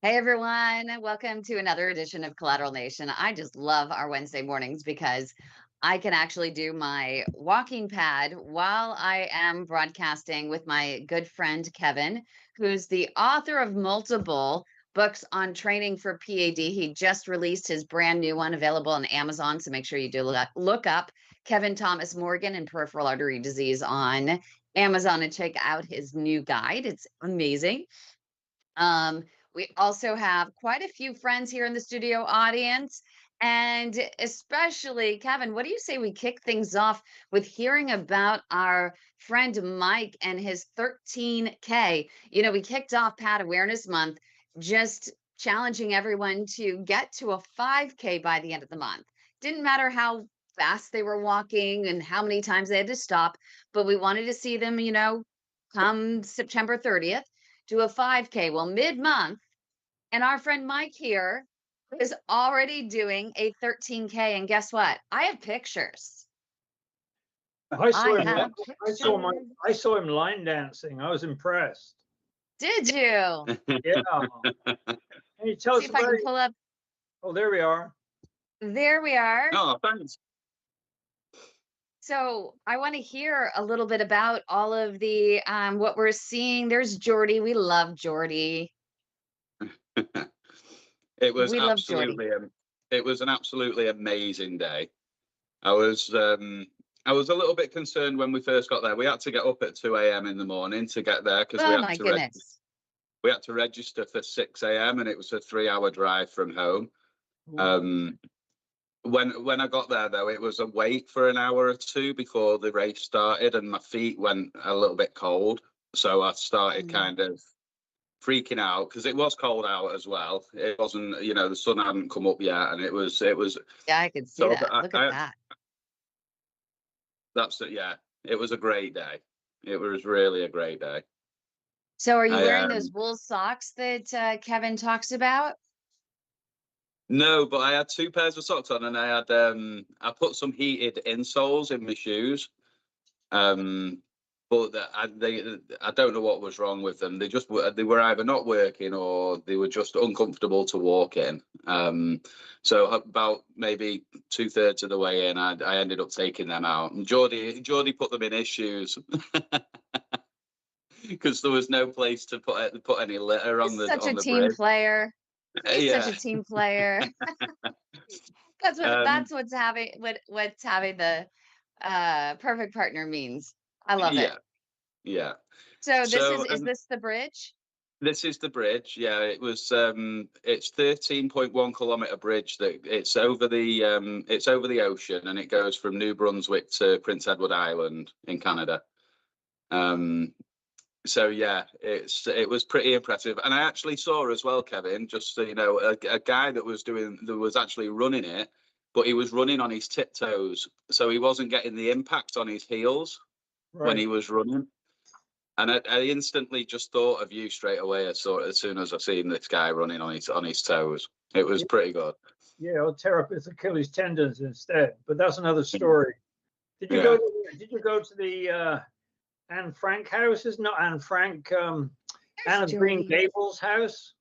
Hey everyone, welcome to another edition of Collateral Nation. I just love our Wednesday mornings because I can actually do my walking pad while I am broadcasting with my good friend Kevin, who's the author of multiple books on training for PAD. He just released his brand new one available on Amazon, so make sure you do look up Kevin Thomas Morgan and peripheral artery disease on Amazon and check out his new guide. It's amazing. Um, we also have quite a few friends here in the studio audience. And especially, Kevin, what do you say we kick things off with hearing about our friend Mike and his 13K? You know, we kicked off Pad Awareness Month just challenging everyone to get to a 5K by the end of the month. Didn't matter how fast they were walking and how many times they had to stop, but we wanted to see them, come September 30th to a 5K. Well, mid-month, and our friend Mike here is already doing a 13K. And guess what? I have pictures. I I saw him. have I pictures. saw him line dancing. I was impressed. Did you? Yeah. Can you tell See us if I about can it? pull up. Oh, there we are. There we are. Oh, thanks. So I want to hear a little bit about all of the what we're seeing. There's Jordy. We love Jordy. It was We love Jordy. absolutely, it was an absolutely amazing day. I was, um, I was a little bit concerned when we first got there. We had to get up at 2 a.m. in the morning to get there because Oh my goodness. we had to register for 6 a.m. and it was a 3-hour drive from home. Um, when I got there though, it was a wait for an hour or two before the race started, and my feet went a little bit cold. So I started Mm. kind of freaking out because it was cold out as well. It wasn't, the sun hadn't come up yet, and it was. Yeah, I could see So that. Look at that. that's it. Yeah, it was a great day. It was really a great day. So are you I wearing those wool socks that Kevin talks about? No, but I had two pairs of socks on, and I put some heated insoles in my shoes. Um, but I don't know what was wrong with them. They were either not working or they were just uncomfortable to walk in. So about maybe 2/3 of the way in, I ended up taking them out. And Geordie put them in his shoes because there was no place to put any litter He's such a on the team bridge. player. He's such Yeah. a team player. Um, What's having the perfect partner means. I love it. yeah. Yeah. So So is this the bridge? this is the bridge. Yeah, it's 13.1 kilometer bridge that it's over the ocean, and it goes from New Brunswick to Prince Edward Island in Canada. Um, so yeah, it was pretty impressive, and I actually saw as well, Kevin, just so you know, a guy that was actually running it, but he was running on his tiptoes, so he wasn't getting the impact on his heels when Right. he was running. And I instantly just thought of you straight away as soon as I seen this guy running on his toes. It was Yeah, pretty good. yeah, I'll tear up his Achilles tendons instead. But that's another story. Did you go? Yeah. Did you go to the Anne Frank house? Is not Anne Frank. There's Anne of Green Jordy. Gables house.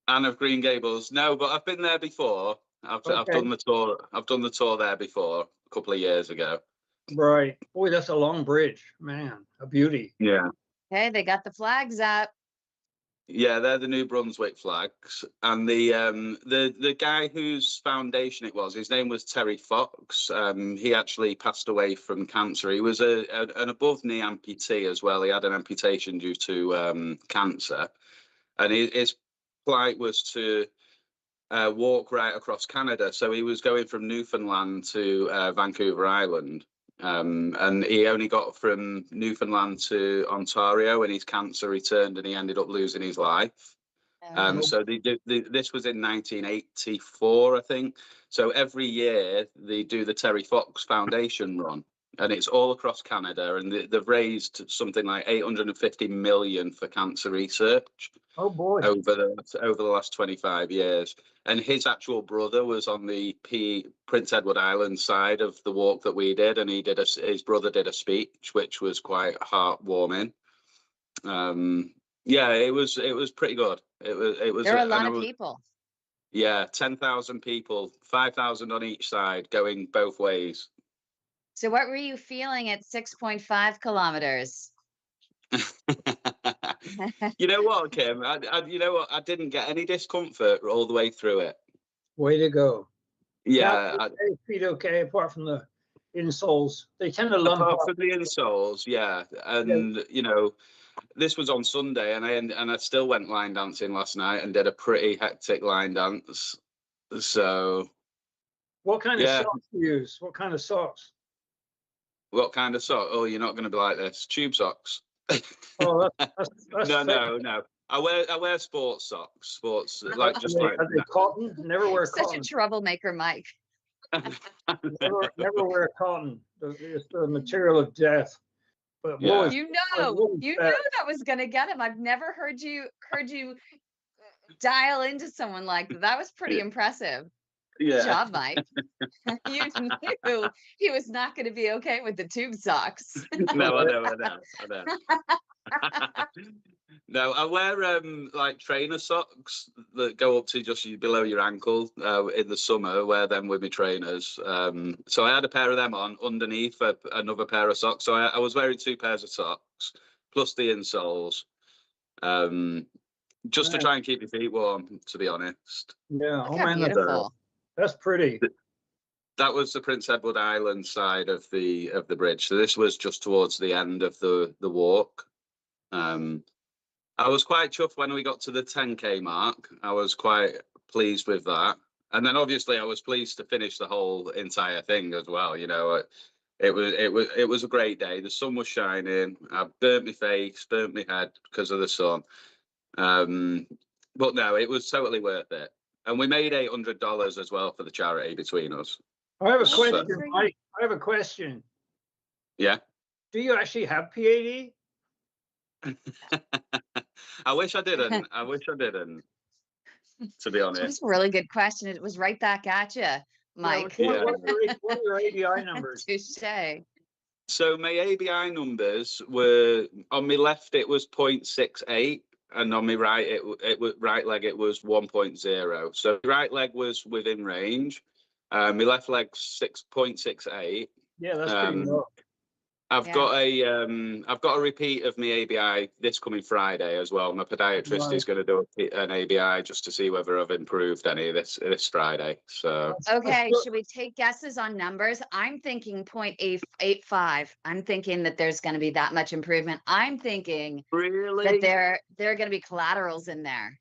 Anne of Green Gables. No, but I've been there before. I've Okay. done the tour. I've done the tour there before a couple of years ago. Right. Boy, that's a long bridge, man. A beauty. Yeah. Hey, they got the flags up. Yeah, they're the New Brunswick flags, and the guy whose foundation it was, his name was Terry Fox. He actually passed away from cancer. He was an above knee amputee as well. He had an amputation due to cancer, and his plight was to walk right across Canada. So he was going from Newfoundland to Vancouver Island. And he only got from Newfoundland to Ontario, and his cancer returned, and he ended up losing his life. Oh, So this was in 1984, I think. So every year they do the Terry Fox Foundation run, and it's all across Canada, and they've raised something like 850 million for cancer research Oh boy. over the last 25 years. And his actual brother was on the Prince Edward Island side of the walk that we did, and his brother did a speech, which was quite heartwarming. Yeah, it was pretty good. It was There are a and lot I of was, people. yeah, 10,000 people, 5,000 on each side, going both ways. So what were you feeling at 6.5 kilometers? You know what, Kim? You know what? I didn't get any discomfort all the way through it. Way to go. Yeah, Feet okay, apart from the insoles. They tend to lump apart up. from the insoles, yeah. Yeah. And you know, this was on Sunday, and I still went line dancing last night and did a pretty hectic line dance. So What kind of yeah, socks do you use? What kind of socks? what kind of sock? Oh, you're not going to be like this. Tube socks. Oh, that's No, fake. no, no. I wear sports socks. Sports like Oh, just like Are they cotton? Never wear such a cotton. troublemaker, Mike. Never wear cotton. It's the material of death. But Yeah. boy, You really knew fast. that was gonna get him. I've never heard you dial into someone like that. That was pretty impressive. Good Yeah. job, Mike. You knew he was not going to be okay with the tube socks. No, I know. No, I wear like trainer socks that go up to just below your ankle in the summer. Wear them with my trainers. So I had a pair of them on underneath another pair of socks. So I was wearing two pairs of socks plus the insoles, just to Man. try and keep your feet warm. To be honest, Yeah. Look Oh how man, beautiful. that's pretty. that was the Prince Edward Island side of the bridge. So this was just towards the end of the walk. I was quite chuffed when we got to the 10K mark. I was quite pleased with that. And then obviously I was pleased to finish the whole entire thing as well. You know, it was a great day. The sun was shining. I burnt my face, burnt my head because of the sun. But no, it was totally worth it. And we made $800 as well for the charity between us. I have a Oh, question, good for you. Mike. I have a question. Yeah. Do you actually have P.A.D.? I wish I didn't. I wish I didn't, to be That honest. was a really good question. It was right back at you, Mike. Yeah. What are your ABI numbers? Touche. So my ABI numbers were on my left it was 0.68 and on my right it was right leg it was 1.0. So my right leg was within range. My left leg 6.68. Yeah, that's pretty low. I've got a repeat of my ABI this coming Friday as well. My podiatrist is going to do an ABI just to see whether I've improved any this Friday. So Okay, should we take guesses on numbers? I'm thinking 0.885. I'm thinking that there's going to be that much improvement. I'm thinking really, that there are going to be collaterals in there.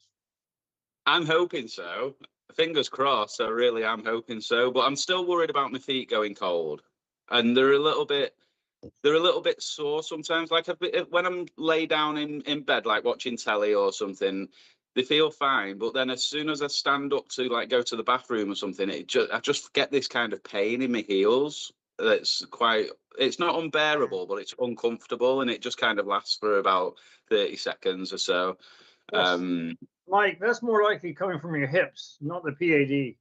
I'm hoping so. Fingers crossed. I really am hoping so. But I'm still worried about my feet going cold, and they're a little bit sore sometimes. Like when I'm laid down in bed, like watching telly or something, they feel fine. But then as soon as I stand up to like go to the bathroom or something, I just get this kind of pain in my heels. It's not unbearable, but it's uncomfortable, and it just kind of lasts for about 30 seconds or so. Yes. Mike, that's more likely coming from your hips, not the P.A.D.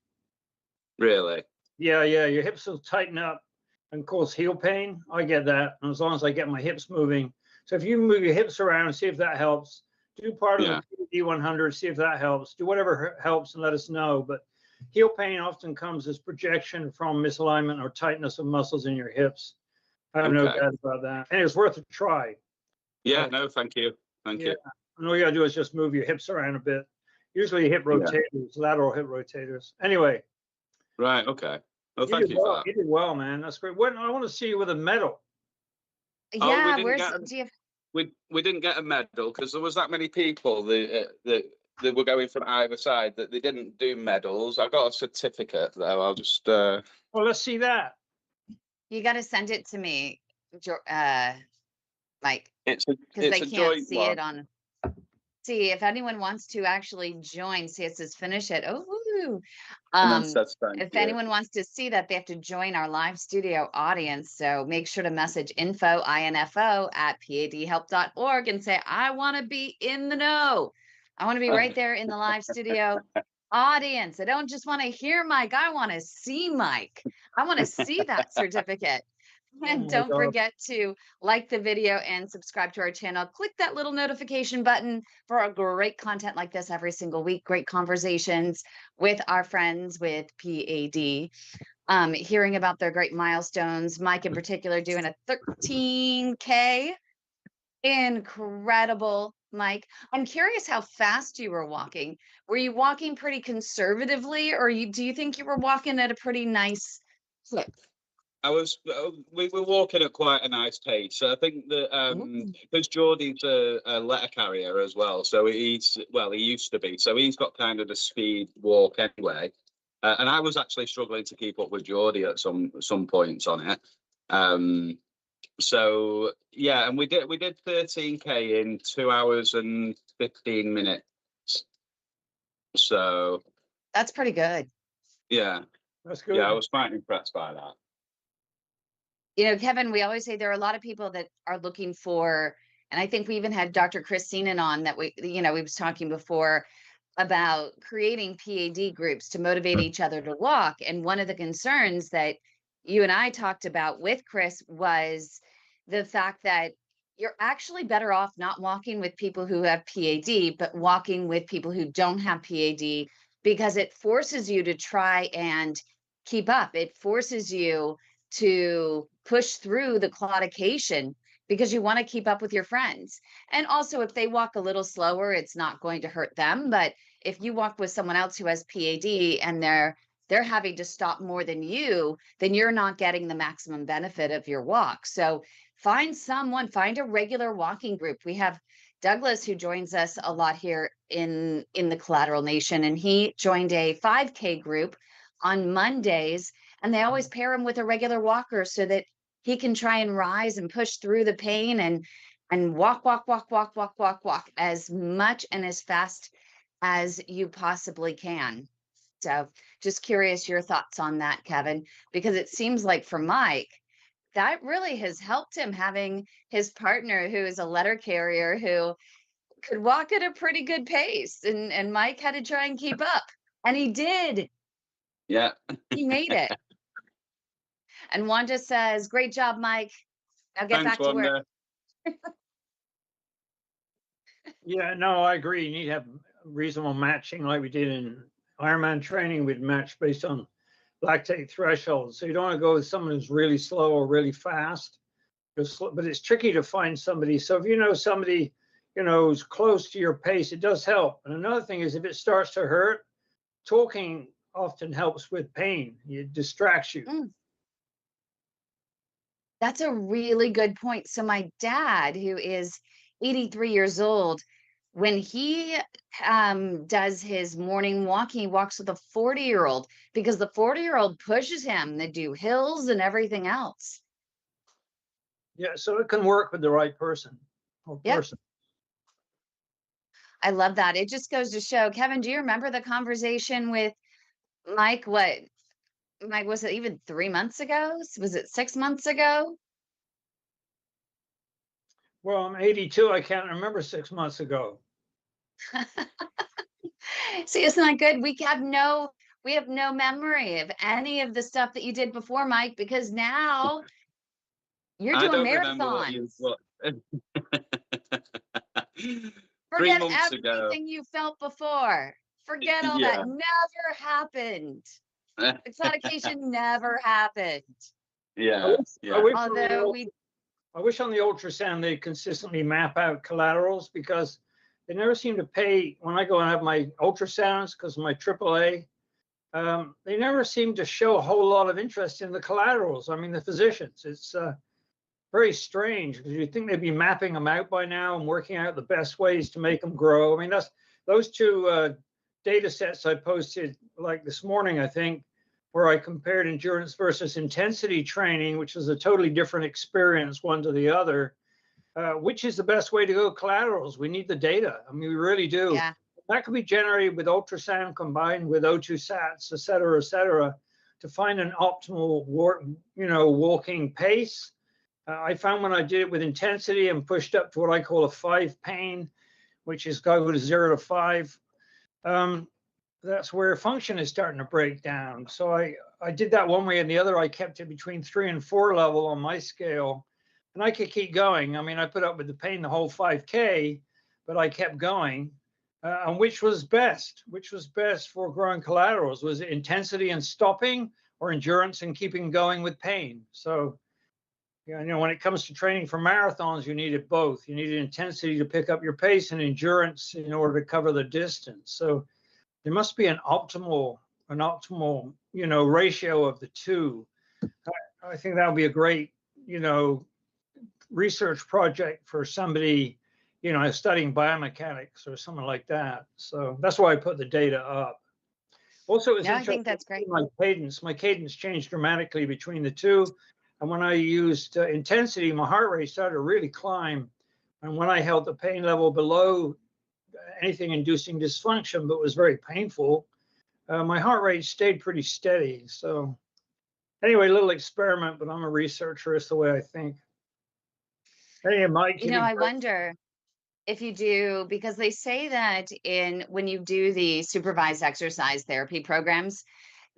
Really? Yeah, your hips will tighten up and cause heel pain. I get that. And as long as I get my hips moving. So if you move your hips around, see if that helps. Do part of the P.A.D 100, see if that helps. Do whatever helps and let us know. But heel pain often comes as projection from misalignment or tightness of muscles in your hips. I have no doubt about that. And it's worth a try. Yeah, no, thank you. Thank you. And all you gotta do is just move your hips around a bit. Usually hip rotators, lateral hip rotators. Anyway. Right, okay. Well, thank you for that. You did well, man. That's great. I want to see you with a medal. Yeah, we didn't get a medal because there was that many people that were going from either side that they didn't do medals. I got a certificate though. I'll just well, let's see that. You got to send it to me, Mike, because they can't see it on. See if anyone wants to actually join. See, it says finish it. Oh, if anyone wants to see that, they have to join our live studio audience. So make sure to message info at padhelp.org and say, I want to be in the know. I want to be right there in the live studio audience. I don't just want to hear Mike. I want to see Mike. I want to see that certificate. And my don't God. forget to like the video and subscribe to our channel. Click that little notification button for a great content like this every single week. Great conversations with our friends with PAD, hearing about their great milestones. Mike, in particular, doing a 13K. Incredible, Mike. I'm curious how fast you were walking. Were you walking pretty conservatively, or do you think you were walking at a pretty nice clip? We were walking at quite a nice pace. So I think that Ooh. because Geordie's a letter carrier as well, so he used to be, so he's got kind of the speed walk anyway. And I was actually struggling to keep up with Geordie at some points on it. So yeah, and we did 13K in 2 hours and 15 minutes. So That's pretty good. yeah, That's good. yeah, I was quite impressed by that. You know, Kevin, we always say there are a lot of people that are looking for, and I think we even had Dr. Christina on that we was talking before about creating PAD groups to motivate each other to walk. And one of the concerns that you and I talked about with Chris was the fact that you're actually better off not walking with people who have PAD, but walking with people who don't have PAD, because it forces you to try and keep up. It forces you to push through the claudication because you want to keep up with your friends. And also, if they walk a little slower, it's not going to hurt them. But if you walk with someone else who has PAD and they're having to stop more than you, then you're not getting the maximum benefit of your walk. So find a regular walking group. We have Douglas, who joins us a lot here in the Collateral Nation, and he joined a 5K group on Mondays, and they always pair him with a regular walker so that he can try and rise and push through the pain and walk as much and as fast as you possibly can. So just curious your thoughts on that, Kevin, because it seems like for Mike, that really has helped him, having his partner who is a letter carrier who could walk at a pretty good pace, and Mike had to try and keep up, and he did. Yeah. He made it. And Wanda says, "Great job, Mike. Now get Thanks, back to work." Wanda. Yeah, no, I agree. You need to have reasonable matching like we did in Ironman training. We'd match based on lactate thresholds. So you don't want to go with someone who's really slow or really fast. But it's tricky to find somebody. So if you know somebody, who's close to your pace, it does help. And another thing is if it starts to hurt, talking often helps with pain. It distracts you. That's a really good point. So my dad, who is 83 years old, when he does his morning walk, he walks with a 40-year-old because the 40-year-old pushes him to do hills and everything else. Yeah, so it can work with the right person or Yep. person. I love that. It just goes to show, Kevin, do you remember the conversation with Mike? Mike, was it even 3 months ago? Was it 6 months ago? Well, I'm 82. I can't remember 6 months ago. See, isn't that good? We have no memory of any of the stuff that you did before, Mike, because now you're I doing don't remember what you marathons. what. 3 Forget months ago. everything you felt before. Forget all that. Yeah. Never happened. Exotication never happened. Yeah. Yeah. Although I wish on the ultrasound they consistently map out collaterals because they never seem to pay when I go and have my ultrasounds because of my AAA. They never seem to show a whole lot of interest in the collaterals. I mean, the physicians. It's very strange because you'd think they'd be mapping them out by now and working out the best ways to make them grow. I mean, that's those two data sets I posted like this morning, I think, where I compared endurance versus intensity training, which is a totally different experience, one to the other. Which is the best way to go collaterals? We need the data. I mean, we really do. yeah. That could be generated with ultrasound combined with O2 sats, et cetera, to find an optimal walking pace. I found when I did it with intensity and pushed up to what I call a 5 pain, which is go to 0 to 5. That's where function is starting to break down. So I did that one way and the other. I kept it between 3 and 4 level on my scale, and I could keep going. I mean, I put up with the pain the whole 5K, but I kept going. And which was best? Which was best for growing collaterals? Was it intensity and stopping, or endurance and keeping going with pain? So, you know, when it comes to training for marathons, you needed both. You needed intensity to pick up your pace and endurance in order to cover the distance. So there must be an optimal, you know, ratio of the two. I think that would be a great, you know, research project for somebody, you know, studying biomechanics or something like that. So that's why I put the data up. Also, it was No, I interesting. think that's great. My cadence changed dramatically between the two. And when I used intensity, my heart rate started to really climb. And when I held the pain level below anything inducing dysfunction, but was very painful, my heart rate stayed pretty steady. So anyway, a little experiment, but I'm a researcher. It's the way I think. Hey, Mike. You know, I wonder if you do, because they say that when you do the supervised exercise therapy programs,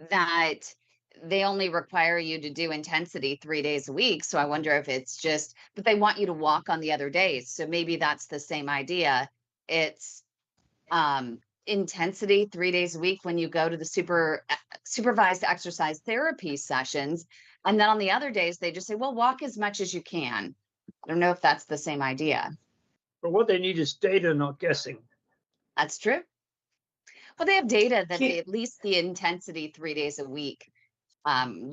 that they only require you to do intensity 3 days a week. So I wonder if it's just, but they want you to walk on the other days. So maybe that's the same idea. It's intensity 3 days a week when you go to the supervised exercise therapy sessions. And then on the other days, they just say, well, walk as much as you can. I don't know if that's the same idea. But what they need is data, not guessing. That's true. Well, they have data that at least the intensity 3 days a week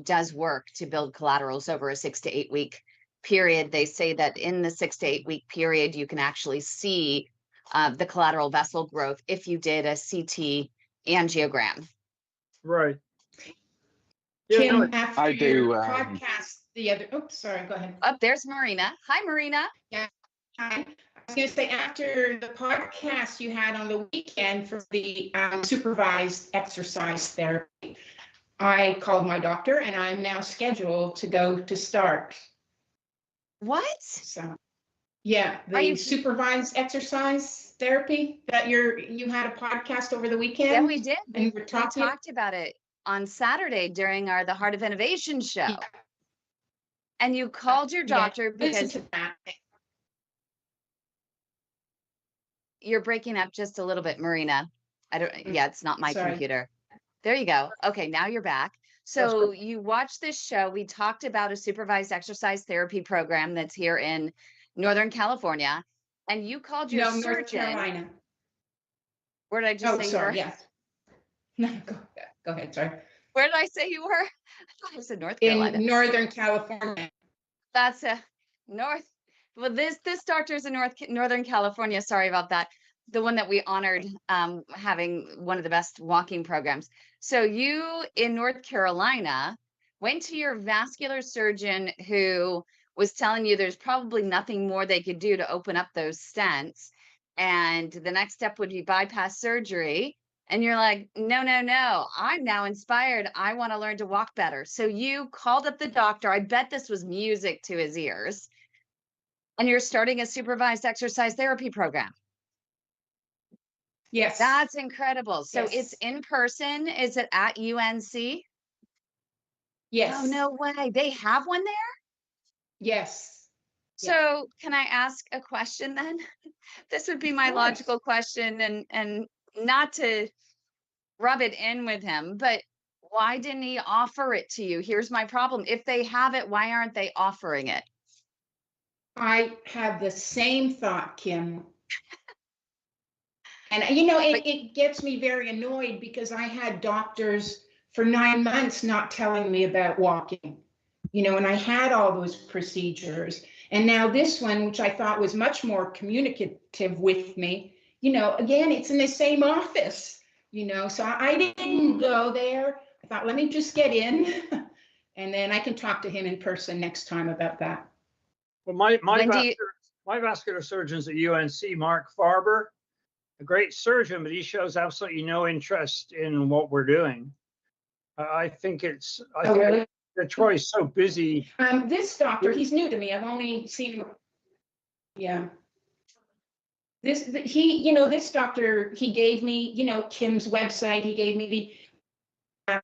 does work to build collaterals over a 6 to 8 week period. They say that in the 6 to 8 week period, you can actually see the collateral vessel growth if you did a CT angiogram. Right. Kim, Yeah, after I your do, podcast the other, oops, sorry, go ahead. Oh, there's Marina. Hi, Marina. Yeah, hi. I was going to say, after the podcast you had on the weekend for the supervised exercise therapy, I called my doctor and I'm now scheduled to go to start. What? So, yeah, Are the you? supervised exercise therapy that you had a podcast over the weekend. Yeah, we did. And We talked about it on Saturday during the Heart of Innovation show. Yeah. And you called your doctor because to that. you're breaking up just a little bit, Marina. Yeah, it's not my Sorry. computer. There you go. Okay, now you're back. So you watched this show. We talked about a supervised exercise therapy program that's here in Northern California. And you called your surgeon. North Carolina. Where did I just say you were? Yes. No, go ahead, sorry. Where did I say you were? I thought I said North Carolina. In Northern California. That's a north. Well, this doctor is in Northern California. Sorry about that. The one that we honored having one of the best walking programs. So you in North Carolina went to your vascular surgeon who was telling you there's probably nothing more they could do to open up those stents. And the next step would be bypass surgery. And you're like, no, I'm now inspired. I want to learn to walk better. So you called up the doctor. I bet this was music to his ears. And you're starting a supervised exercise therapy program. Yes. That's incredible. So Yes. it's in person. Is it at UNC? Yes. Oh, no way. They have one there? Yes. So can I ask a question then? This would be my logical question, and not to rub it in with him, but why didn't he offer it to you? Here's my problem. If they have it, why aren't they offering it? I have the same thought, Kim. And it gets me very annoyed because I had doctors for 9 months not telling me about walking, and I had all those procedures. And now this one, which I thought was much more communicative with me, again, it's in the same office, so I didn't go there. I thought, let me just get in and then I can talk to him in person next time about that. Well, my vascular surgeon's at UNC, Mark Farber, a great surgeon, but he shows absolutely no interest in what we're doing. I think really? Troy's so busy. This doctor, he's new to me. I've only seen him. Yeah. This doctor, he gave me, Kim's website. He gave me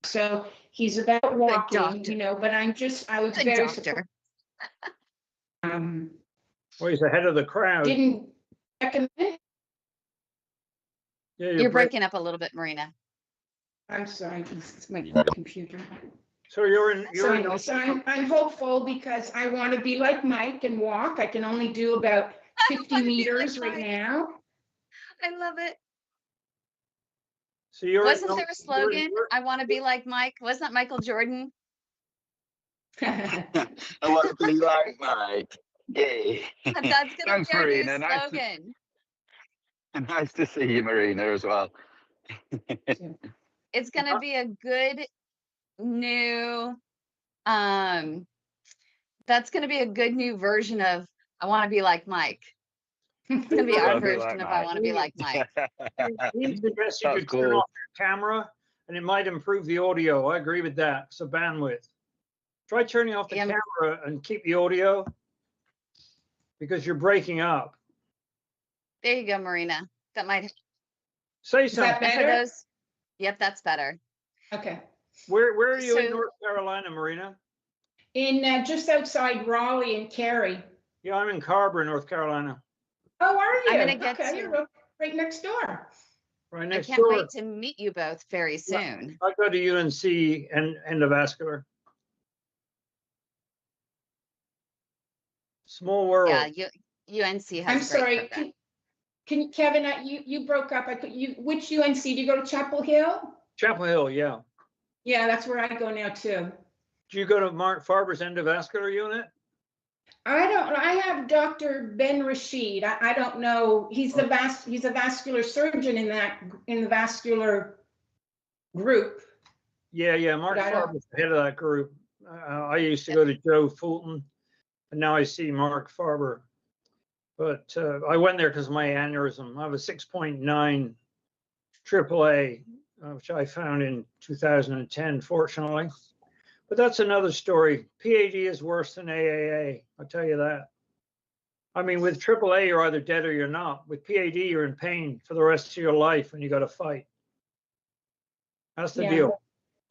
So he's about walking, doctor. you know, but I was Good very doctor. surprised. Well, he's ahead of the crowd. Didn't recommend. Yeah, You're breaking up a little bit, Marina. I'm sorry, it's my computer. So So anyway, I'm hopeful because I want to be like Mike and walk. I can only do about 50 meters right now. I love it. So you're Wasn't there a slogan? I want to be like Mike. Wasn't that Michael Jordan? I want to be like Mike. Yay. That's gonna Thanks, be our new Marina. slogan. Nice to see you, Marina, as well. It's gonna be a good new that's gonna be a good new version of I want to be like Mike. It's gonna be our version of I want to be like Mike. He suggests you That's could turn cool. off your camera, and it might improve the audio. I agree with that. So bandwidth. Try turning off the Yeah. camera and keep the audio because you're breaking up. There you go, Marina. That might Say Is that something. and for better? those. Yep, that's better. Okay. Where are you in So- North Carolina, Marina? In just outside Raleigh and Cary. Yeah, I'm in Carver, North Carolina, Oh, are you? I'm gonna get Okay, to- you're right next door. right I next can't door. wait to meet you both very soon. I go to UNC and endovascular. Small world. Yeah, UNC has I'm a great sorry. program. Can Kevin? You broke up. Which UNC? Do you go to Chapel Hill? Chapel Hill, yeah. Yeah, that's where I go now too. Do you go to Mark Farber's endovascular unit? I have Dr. Ben Rashid. I don't know. He's a vascular surgeon in the vascular group. Yeah. Mark But I don't- Farber's the head of that group. I used to go to Joe Fulton, and now I see Mark Farber. But I went there because of my aneurysm. I have a 6.9 AAA, which I found in 2010, fortunately. But that's another story. P.A.D. is worse than AAA. I'll tell you that. I mean, with AAA, you're either dead or you're not. With P.A.D., you're in pain for the rest of your life, and you got to fight. That's the Yeah. deal.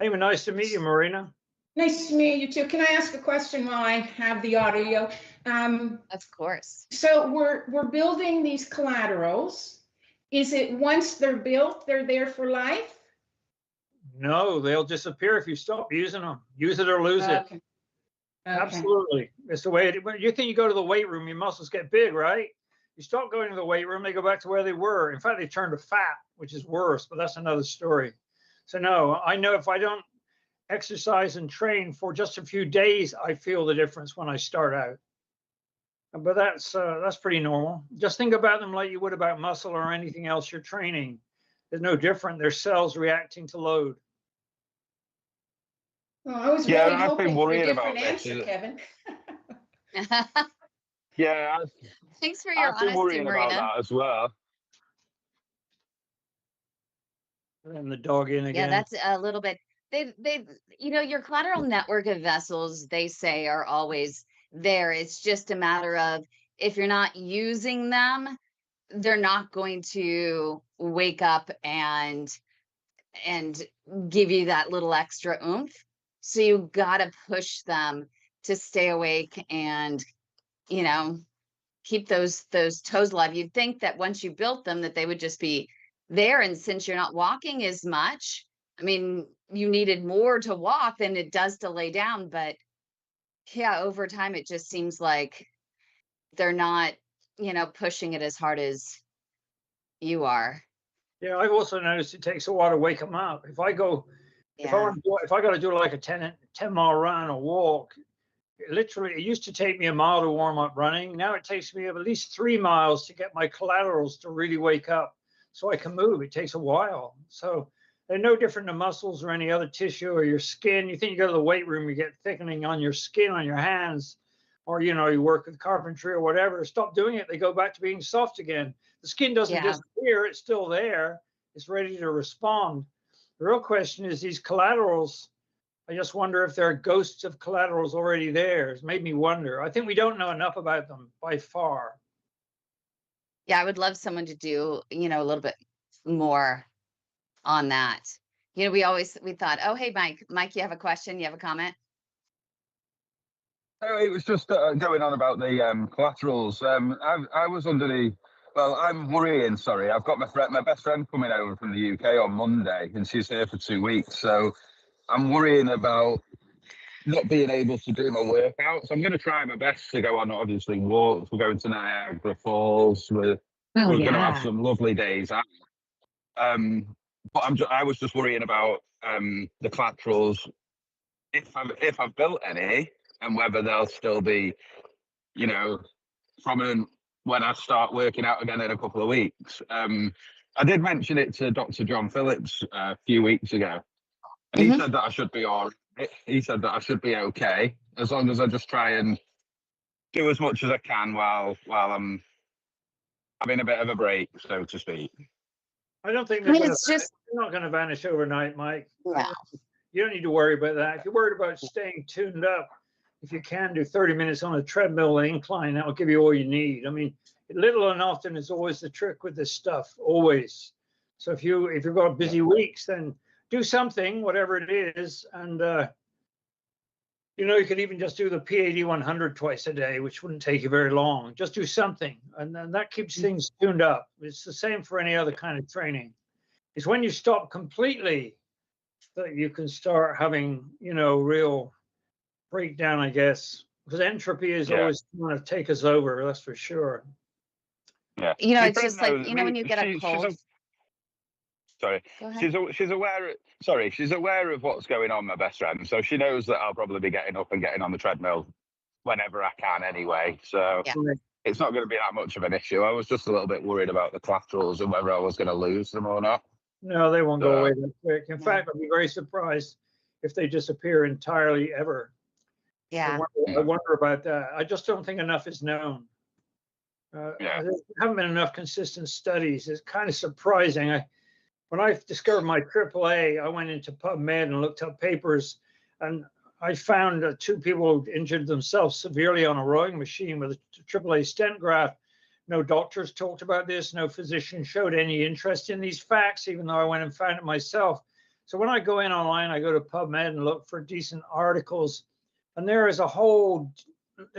Anyway, nice to meet you, Marina. Nice to meet you too. Can I ask a question while I have the audio? Of course. So we're building these collaterals. Is it once they're built, they're there for life? No, they'll disappear if you stop using them. Use it or lose it. Okay. Absolutely. It's the way it, you think you go to the weight room, your muscles get big, right? You stop going to the weight room, they go back to where they were. In fact, they turn to fat, which is worse, but that's another story. So no, I know if I don't exercise and train for just a few days, I feel the difference when I start out. But that's pretty normal. Just think about them like you would about muscle or anything else you're training. It's no different. They're cells reacting to load. Well, I was Yeah, really I've been hoping for a worried different about this. answer, Kevin. Yeah, Thanks for your I've been honesty, worrying about Marina. that as well. And the dog in again. Yeah, that's a little bit. They, your collateral network of vessels, they say, are always there. It's just a matter of if you're not using them, they're not going to wake up and give you that little extra oomph. So you got to push them to stay awake and, keep those toes alive. You'd think that once you built them, that they would just be there. And since you're not walking as much, I mean, you needed more to walk than it does to lay down. But yeah, over time, it just seems like they're not, pushing it as hard as you are. Yeah, I've also noticed it takes a while to wake them up. If I go, if Yeah. I got to do like a 10 mile run or walk, literally, it used to take me a mile to warm up running. Now it takes me at least 3 miles to get my collaterals to really wake up so I can move. It takes a while. So they're no different than muscles or any other tissue or your skin. You think you go to the weight room, you get thickening on your skin, on your hands, or, you work with carpentry or whatever. Stop doing it. They go back to being soft again. The skin doesn't Yeah. disappear. It's still there. It's ready to respond. The real question is these collaterals. I just wonder if there are ghosts of collaterals already there. It's made me wonder. I think we don't know enough about them by far. Yeah, I would love someone to do, a little bit more on that. You know, we thought, oh, hey, Mike, you have a question? You have a comment? No, it was just going on about the collaterals. I was under the, well, I'm worrying, sorry. I've got my best friend coming over from the UK on Monday, and she's here for 2 weeks. So I'm worrying about not being able to do my workouts. I'm going to try my best to go on, obviously, walks. We're going to Niagara Falls. We're going to have some lovely days out. But I was just worrying about the collaterals, if I've built any, and whether they'll still be, you know, prominent when I start working out again in a couple of weeks. I did mention it to Dr. John Phillips a few weeks ago, and he said that I should be all right. He said that I should be okay as long as I just try and do as much as I can while I'm having a bit of a break, so to speak. I don't think I they're mean, going to. it's just, They're not going to vanish overnight, Mike. yeah. You don't need to worry about that. If you're worried about staying tuned up, if you can do 30 minutes on a treadmill incline, that will give you all you need. I mean, little and often is always the trick with this stuff, always. So if you've got busy weeks, then do something, whatever it is, and you know, you could even just do the P.A.D 100 twice a day, which wouldn't take you very long. Just do something, and then that keeps things tuned up. It's the same for any other kind of training. It's when you stop completely that you can start having, you know, real breakdown, I guess, because entropy is always going to take us over. That's for sure. Yeah. You know, My it's friend just like, knows you know, me. when you get a cold. Sorry, Go ahead. she's aware. Sorry, she's aware of what's going on. My best friend, so she knows that I'll probably be getting up and getting on the treadmill whenever I can, anyway. So Yeah. it's not going to be that much of an issue. I was just a little bit worried about the collaterals and whether I was going to lose them or not. No, they won't go So, away that quick. In fact, I'd be very surprised if they disappear entirely ever. Yeah. I wonder about that. I just don't think enough is known. Yeah. There haven't been enough consistent studies. It's kind of surprising. When I discovered my AAA, I went into PubMed and looked up papers, and I found 2 people who injured themselves severely on a rowing machine with a AAA stent graft. No doctors talked about this. No physician showed any interest in these facts, even though I went and found it myself. So when I go in online, I go to PubMed and look for decent articles, and there's a whole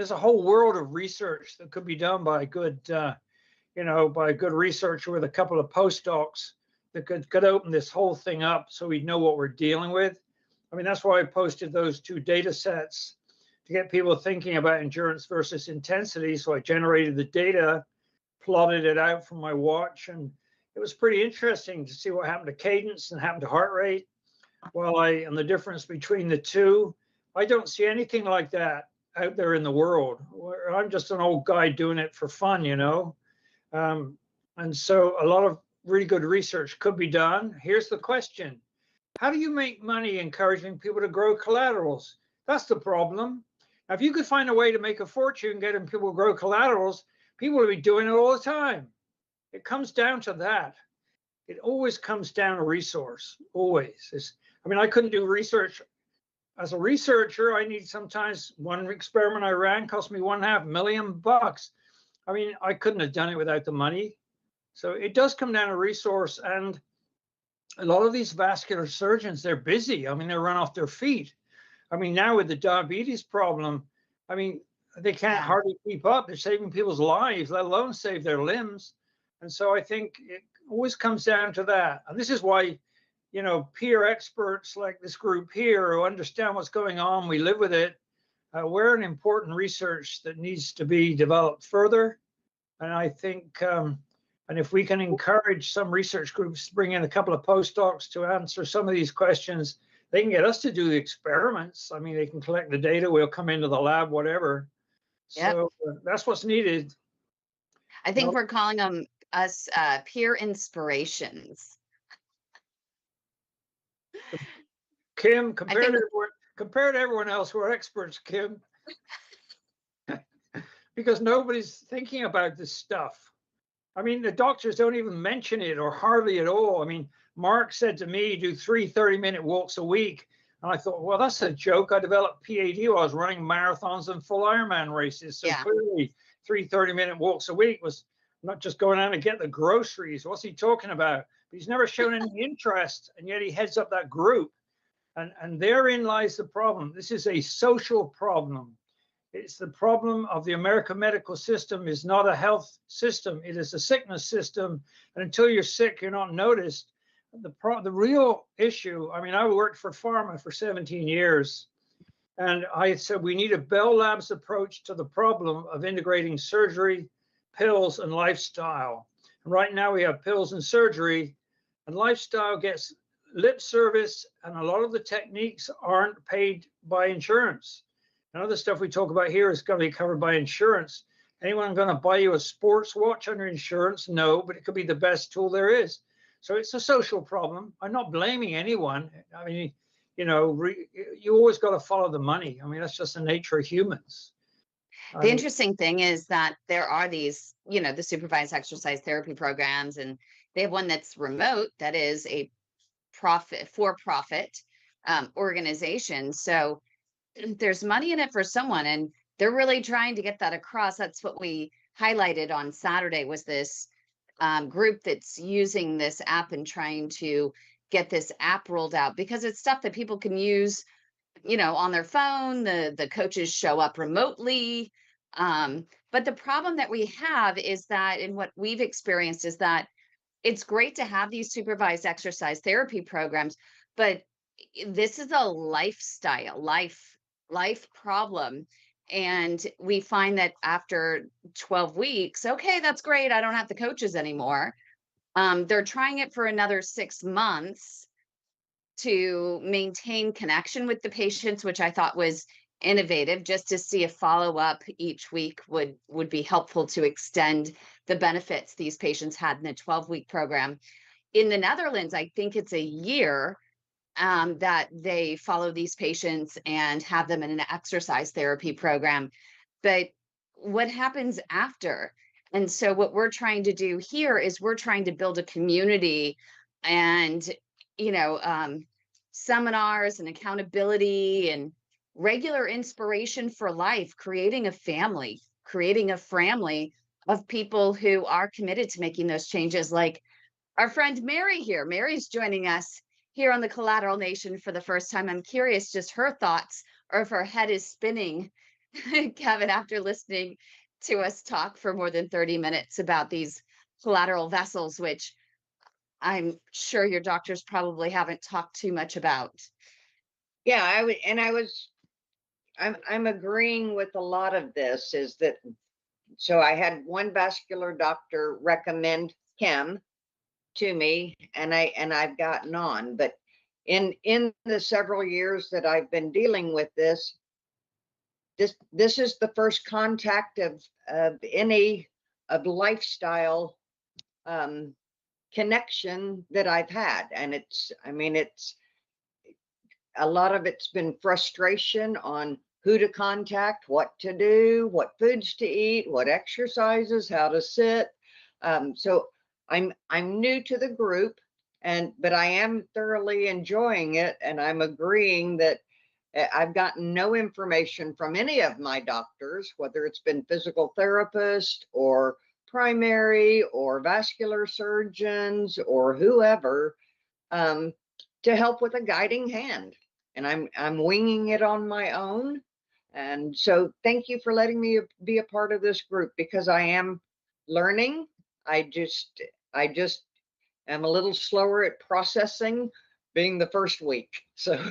world of research that could be done by a good, by a good researcher with a couple of postdocs that could open this whole thing up so we know what we're dealing with. I mean, that's why I posted those 2 data sets to get people thinking about endurance versus intensity. So I generated the data, plotted it out from my watch, and it was pretty interesting to see what happened to cadence and happened to heart rate. And the difference between the 2, I don't see anything like that out there in the world. I'm just an old guy doing it for fun, you know. And so a lot of really good research could be done. Here's the question. How do you make money encouraging people to grow collaterals? That's the problem. Now, if you could find a way to make a fortune getting people to grow collaterals, people would be doing it all the time. It comes down to that. It always comes down to resource, always. I couldn't do research. As a researcher, I need sometimes one experiment I ran cost me $1.5 million. I couldn't have done it without the money. So it does come down to resource, and a lot of these vascular surgeons, they're busy. They run off their feet. Now with the diabetes problem, they can't hardly keep up. They're saving people's lives, let alone save their limbs. And so I think it always comes down to that. And this is why, peer experts like this group here who understand what's going on, we live with it. We're an important research that needs to be developed further. And I think, and if we can encourage some research groups to bring in a couple of postdocs to answer some of these questions, they can get us to do the experiments. They can collect the data. We'll come into the lab, whatever. Yep. So that's what's needed. I think we're calling them us peer inspirations. Kim, compared to everyone else, we're experts, Kim. Because nobody's thinking about this stuff. The doctors don't even mention it, or hardly at all. Mark said to me, do 3 30-minute walks a week. And I thought, well, that's a joke. I developed P.A.D. while I was running marathons and full Ironman races. So clearly 3 30-minute walks a week was not just going out and get the groceries. What's he talking about? He's never shown any interest, and yet he heads up that group. And therein lies the problem. This is a social problem. It's the problem of the American medical system is not a health system. It is a sickness system. And until you're sick, you're not noticed. The real issue, I mean, I worked for pharma for 17 years. And I said, we need a Bell Labs approach to the problem of integrating surgery, pills, and lifestyle. And right now we have pills and surgery, and lifestyle gets lip service, and a lot of the techniques aren't paid by insurance. None of the stuff we talk about here is going to be covered by insurance. Anyone going to buy you a sports watch under insurance? No, but it could be the best tool there is. So it's a social problem. I'm not blaming anyone. I mean, you know, you always got to follow the money. I mean, that's just the nature of humans. The interesting thing is that there are these, you know, the supervised exercise therapy programs, and they have one that's remote that is a for-profit organization. So there's money in it for someone, and they're really trying to get that across. That's what we highlighted on Saturday, was this group that's using this app and trying to get this app rolled out, because it's stuff that people can use, you know, on their phone. The coaches show up remotely. But the problem that we have is that, and what we've experienced is that, it's great to have these supervised exercise therapy programs, but this is a lifestyle, life problem. And we find that after 12 weeks, okay, that's great, I don't have the coaches anymore. They're trying it for another 6 months to maintain connection with the patients, which I thought was innovative, just to see a follow-up each week would be helpful to extend the benefits these patients had in a 12-week program. In the Netherlands, I think it's a year that they follow these patients and have them in an exercise therapy program. But what happens after? And so what we're trying to do here is we're trying to build a community, and, you know, seminars and accountability and regular inspiration for life, creating a family of people who are committed to making those changes. Like our friend Mary here. Mary's joining us here on the Collateral Nation for the first time. I'm curious just her thoughts, or if her head is spinning, Kevin, after listening to us talk for more than 30 minutes about these collateral vessels, which I'm sure your doctors probably haven't talked too much about. Yeah, I'm agreeing with a lot of this. Is that so? I had one vascular doctor recommend Chem to me, and I've gotten on. But in the several years that I've been dealing with this is the first contact of any of lifestyle connection that I've had, and it's a lot of it's been frustration on who to contact, what to do, what foods to eat, what exercises, how to sit. So I'm new to the group, but I am thoroughly enjoying it, and I'm agreeing that I've gotten no information from any of my doctors, whether it's been physical therapist or primary or vascular surgeons or whoever, to help with a guiding hand. And I'm winging it on my own. And so thank you for letting me be a part of this group, because I am learning. I just am a little slower at processing, being the first week. So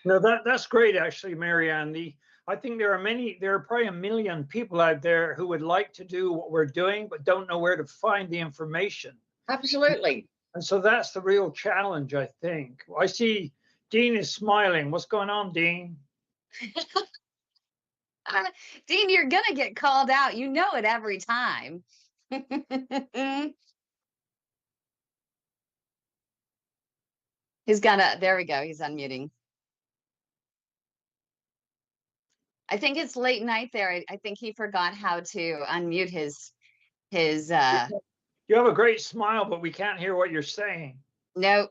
no, that's great, actually, Marianne. I think there are probably 1 million people out there who would like to do what we're doing, but don't know where to find the information. absolutely. And so that's the real challenge, I think. I see Dean is smiling. What's going on, Dean? Dean, you're gonna get called out. You know it every time. There we go. He's unmuting. I think it's late night there. I think he forgot how to unmute his You have a great smile, but we can't hear what you're saying. nope.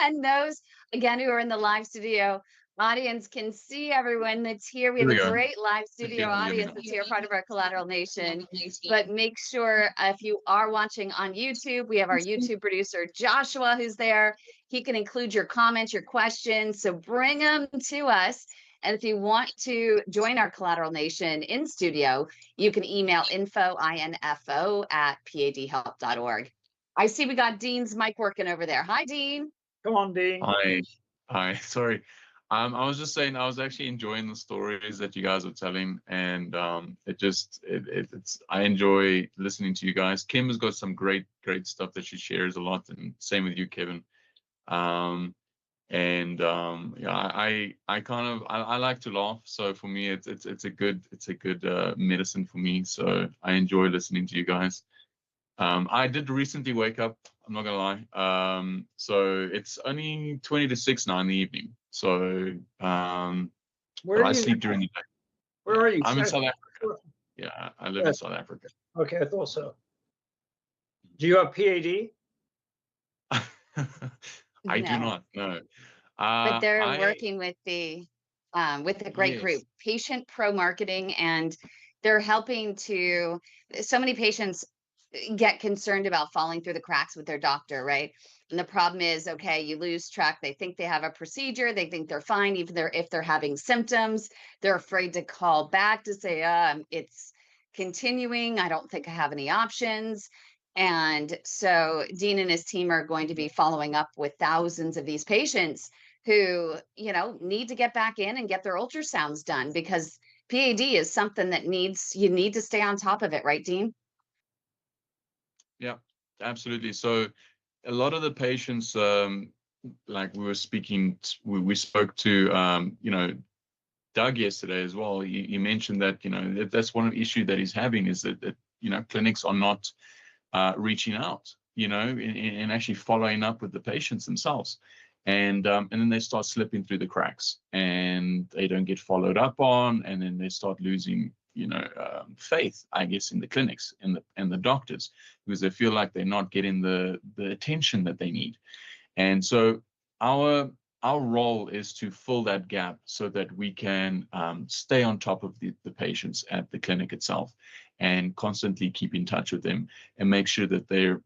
And those, again, who are in the live studio, audience can see everyone that's here. We Here have we a go. great live studio audience that's here, part of our Collateral Nation. But make sure if you are watching on YouTube, we have our YouTube producer, Joshua, who's there. He can include your comments, your questions. So bring them to us. And if you want to join our Collateral Nation in studio, you can email info at padhelp.org. I see we got Dean's mic working over there. Hi, Dean. Come on, Dean. Hi. Sorry. I was just saying I was actually enjoying the stories that you guys are telling, and it's I enjoy listening to you guys. Kim has got some great stuff that she shares a lot, and same with you, Kevin. Yeah, I like to laugh, so for me it's a good medicine for me. So I enjoy listening to you guys. I did recently wake up, I'm not gonna lie. So it's only 20 to 6 now in the evening. So Where I are sleep you? during the day. Where are you? I'm in South Africa. Yeah, I live in South Africa. Okay, I thought so. Do you have P.A.D? I do No. not, no. But they're working with a great Yes. group, Patient Pro Marketing, and they're helping to, so many patients get concerned about falling through the cracks with their doctor, right? And the problem is, okay, you lose track. They think they have a procedure. They think they're fine, even if they're having symptoms. They're afraid to call back to say, it's continuing. I don't think I have any options. And so Dean and his team are going to be following up with thousands of these patients who, need to get back in and get their ultrasounds done, because PAD is something that you need to stay on top of it, right, Dean? Yeah, absolutely. So a lot of the patients, like we were speaking, we spoke to, Doug yesterday as well. He mentioned that, that's one of the issues that he's having is that clinics are not reaching out, and actually following up with the patients themselves. And then they start slipping through the cracks and they don't get followed up on, and then they start losing faith, I guess, in the clinics and the doctors, because they feel like they're not getting the attention that they need. And so our role is to fill that gap so that we can stay on top of the patients at the clinic itself and constantly keep in touch with them and make sure that they're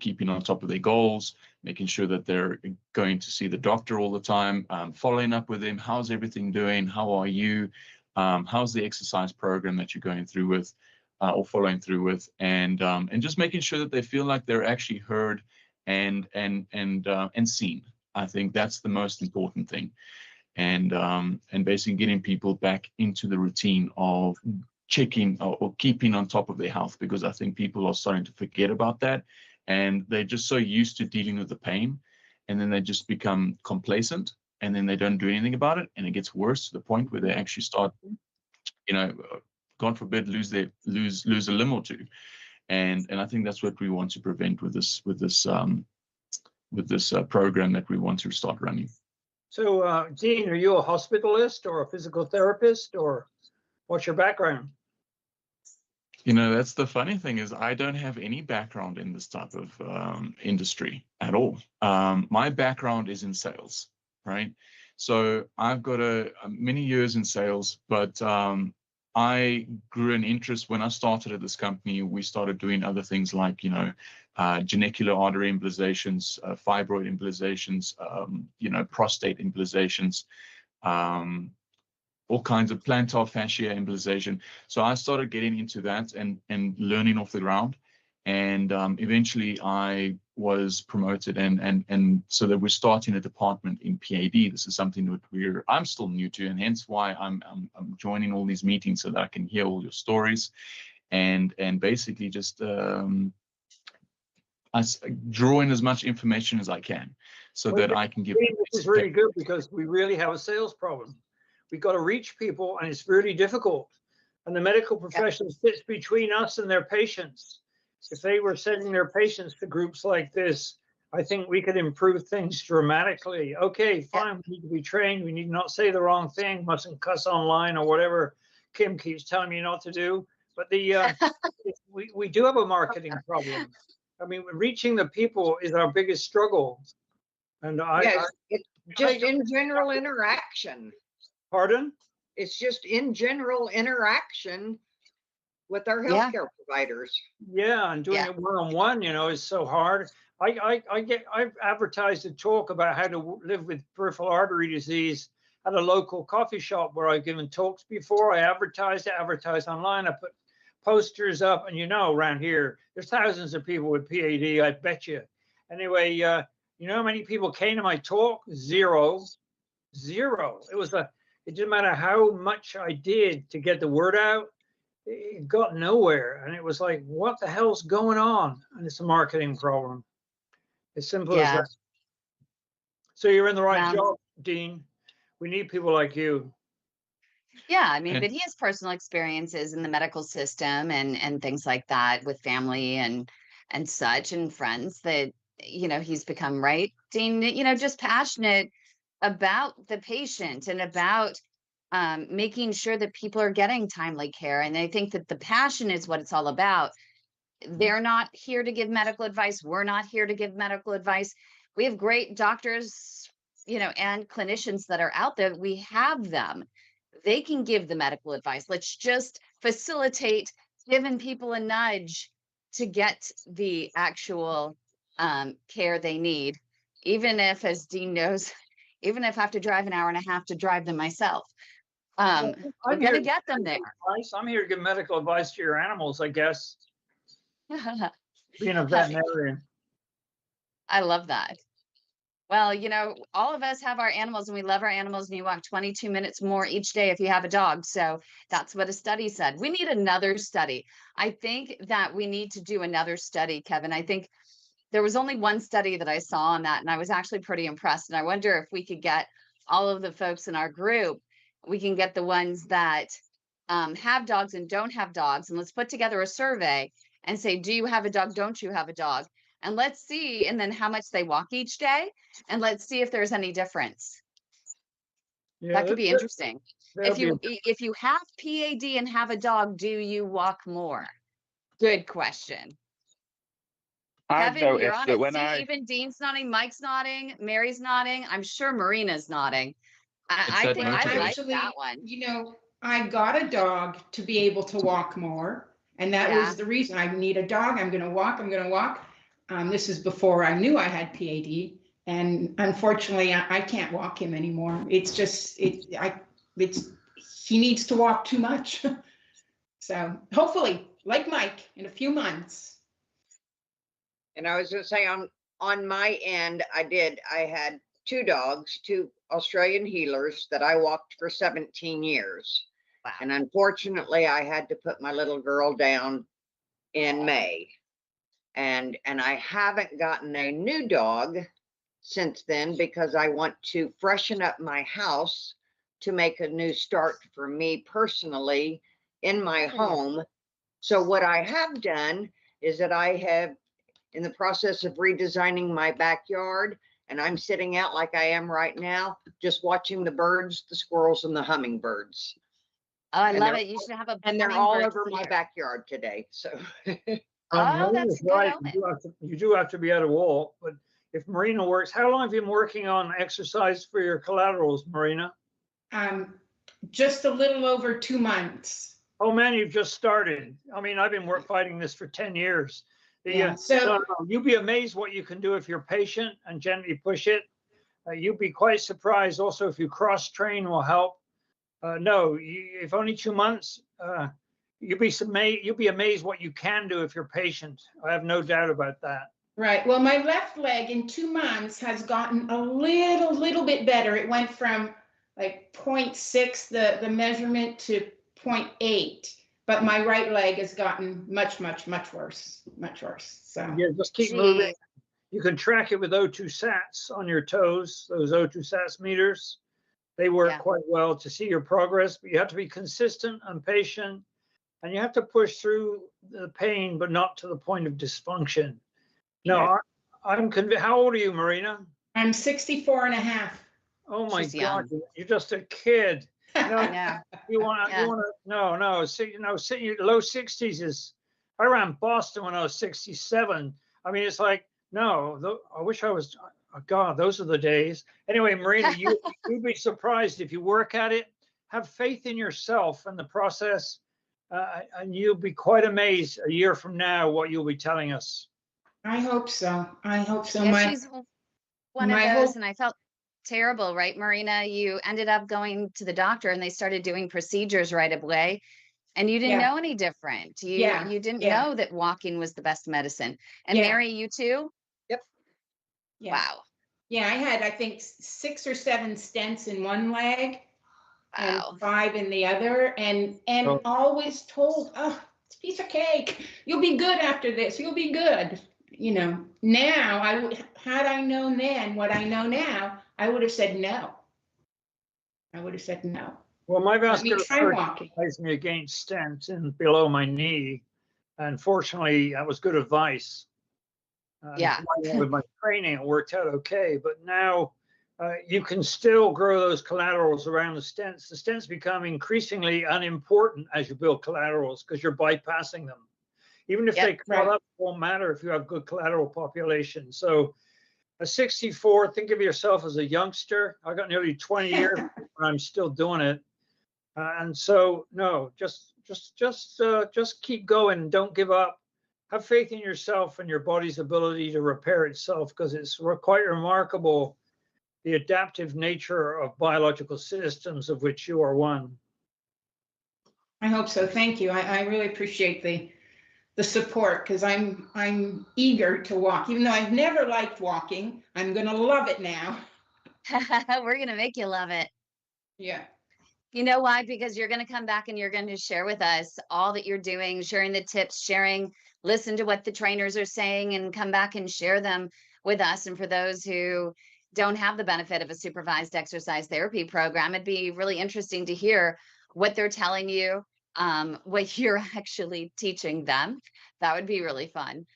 keeping on top of their goals, making sure that they're going to see the doctor all the time, following up with them. How's everything doing? How are you? How's the exercise program that you're going through with or following through with? And just making sure that they feel like they're actually heard and seen. I think that's the most important thing. And basically getting people back into the routine of checking or keeping on top of their health, because I think people are starting to forget about that, and they're just so used to dealing with the pain, and then they just become complacent, and then they don't do anything about it, and it gets worse to the point where they actually start, God forbid, lose a limb or two, and I think that's what we want to prevent with this program that we want to start running. So, Dean, are you a hospitalist or a physical therapist, or what's your background? That's the funny thing is I don't have any background in this type of industry at all. My background is in sales, right? So I've got many years in sales, but I grew an interest when I started at this company. We started doing other things like, genicular artery embolizations, fibroid embolizations, prostate embolizations, all kinds of plantar fascia embolization. So I started getting into that and learning off the ground. And eventually I was promoted and so that we're starting a department in P.A.D. This is something that I'm still new to, and hence why I'm joining all these meetings so that I can hear all your stories and basically just draw in as much information as I can so that I can give. This is really good because we really have a sales problem. We've got to reach people, and it's really difficult. And the medical profession sits between us and their patients. If they were sending their patients to groups like this, I think we could improve things dramatically. Okay, fine, we need to be trained. We need to not say the wrong thing, mustn't cuss online or whatever Kim keeps telling me not to do. But we do have a marketing problem. I mean, reaching the people is our biggest struggle. And Just in general interaction. Pardon? It's just in general interaction with our Yeah. healthcare providers. Yeah, and doing Yeah. it one-on-one, is so hard. I've advertised a talk about how to live with peripheral artery disease at a local coffee shop where I've given talks before. I advertised online. I put posters up, and around here, there's thousands of people with PAD, I bet you. Anyway, you know how many people came to my talk? Zero. It didn't matter how much I did to get the word out. It got nowhere. And it was like, what the hell's going on? And it's a marketing problem. As simple as Yeah. that. So you're in the right Well, job, Dean. We need people like you. yeah, I mean, And- but he has personal experiences in the medical system and things like that with family and such and friends that he's become, right, Dean, just passionate about the patient and about making sure that people are getting timely care. And I think that the passion is what it's all about. They're not here to give medical advice. We're not here to give medical advice. We have great doctors, and clinicians that are out there. We have them. They can give the medical advice. Let's just facilitate giving people a nudge to get the actual care they need, even if, as Dean knows, even if I have to drive an hour and a half to drive them myself. We're I'm going here to to get them there. I'm here to give medical advice to your animals, I guess, being a veterinarian. I love that. Well, all of us have our animals and we love our animals, and you walk 22 minutes more each day if you have a dog. So that's what a study said. We need another study. I think that we need to do another study, Kevin. I think there was only one study that I saw on that, and I was actually pretty impressed. And I wonder if we could get all of the folks in our group, we can get the ones that have dogs and don't have dogs, and let's put together a survey and say, do you have a dog? Don't you have a dog? And let's see, and then how much they walk each day, and let's see if there's any difference. Yeah, That could be interesting. that'll If you have PAD and have a dog, do you walk more? Good question. I've Kevin, you're noticed on that it. when See, even Dean's nodding, Mike's nodding, Mary's nodding. I'm sure Marina's nodding. It's I that think I like motivation. that one. I got a dog to be able to walk more. And that Yeah. was the reason. I need a dog. I'm going to walk. This is before I knew I had PAD. And unfortunately, I can't walk him anymore. It's just, he needs to walk too much. So hopefully, like Mike, in a few months. And I was going to say on my end, I had two dogs, two Australian healers that I walked for 17 years. Wow. And unfortunately, I had to put my little girl down in May. And I haven't gotten a new dog since then because I want to freshen up my house to make a new start for me personally in my home. So what I have done is that I have in the process of redesigning my backyard, and I'm sitting out like I am right now, just watching the birds, the squirrels, and the hummingbirds. Oh, I And love they're it. You should have a And they're all hummingbird over my clear. backyard today. So Oh, that's Marina's a good right. omen. You do have to be able to walk, but if Marina works, how long have you been working on exercise for your collaterals, Marina? Just a little over 2 months. Oh man, you've just started. I mean, I've been fighting this for 10 years. Yeah, so You'd be amazed what you can do if you're patient and gently push it. You'd be quite surprised also if you cross train will help. If only 2 months, you'll be amazed what you can do if you're patient. I have no doubt about that. right. Well, my left leg in 2 months has gotten a little bit better. It went from like 0.6, the measurement, to 0.8. But my right leg has gotten much worse. So Yeah, just keep moving. You can track it with O2 sats on your toes, those O2 sats meters. They work quite well to see your progress, but you have to be consistent and patient, and you have to push through the pain, but not to the point of dysfunction. No, I'm convinced. How old are you, Marina? I'm 64 and a half. Oh my She's God, young. you're just a kid. I know. You want to, no, low 60s is, I ran Boston when I was 67. I mean, it's like, no, I wish I was God, those are the days. Anyway, Marina, you'd be surprised if you work at it. Have faith in yourself and the process, and you'll be quite amazed a year from now what you'll be telling us. I hope so. I hope so. Yeah, she's one of my those, hope- and I felt terrible, right, Marina? You ended up going to the doctor and they started doing procedures right away, and you didn't Yeah. know any different. Yeah, You didn't yeah. know that walking was the best medicine. And Yeah. Mary, you too? Yep. Yeah. Wow. Yeah, I had, I think, 6 or 7 stents in one leg and Wow. 5 in the other, and Oh. always told, oh, it's a piece of cake. You'll be good after this. You'll be good. You know, now had I known then what I know now, I would have said no. I would have said no. Well, my Let me vascular try surgeon walking. advised me against stents in below my knee, and fortunately, that was good advice. Yeah. With my training, it worked out okay. But now you can still grow those collaterals around the stents. The stents become increasingly unimportant as you build collaterals because you're bypassing them. Even if they clot up, it won't matter if you have good collateral population. So at 64, think of yourself as a youngster. I got nearly 20 years and I'm still doing it. And so, no, just keep going. Don't give up. Have faith in yourself and your body's ability to repair itself, because it's quite remarkable the adaptive nature of biological systems, of which you are one. I hope so. Thank you. I really appreciate the support, because I'm eager to walk. Even though I've never liked walking, I'm gonna love it now. We're going to make you love it. Yeah. You know why? Because you're going to come back and you're going to share with us all that you're doing, sharing the tips, listen to what the trainers are saying, and come back and share them with us. And for those who don't have the benefit of a supervised exercise therapy program, it'd be really interesting to hear what they're telling you, what you're actually teaching them. That would be really fun,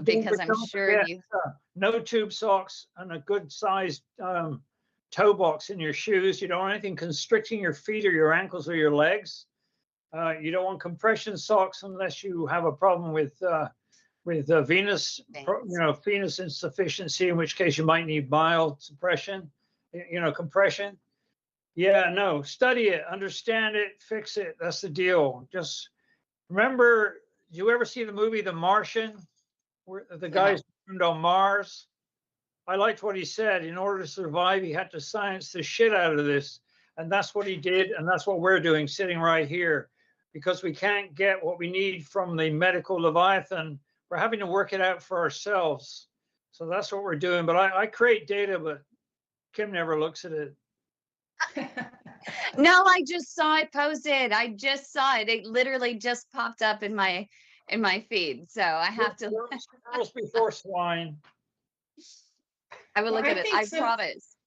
because I'm sure you. No tube socks and a good sized toe box in your shoes. You don't want anything constricting your feet or your ankles or your legs. You don't want compression socks unless you have a problem with venous, venous insufficiency, in which case you might need mild suppression, compression. Yeah, no, study it, understand it, fix it. That's the deal. Just remember, did you ever see the movie The Martian, where the guy's on Mars? I liked what he said. In order to survive, he had to science the shit out of this. And that's what he did. And that's what we're doing, sitting right here, because we can't get what we need from the medical Leviathan. We're having to work it out for ourselves. So that's what we're doing. But I create data, but Kim never looks at it. No, I just saw it posted. I just saw it. It literally just popped up in my feed. So I have to. Girls before swine. I will look at it. I promise.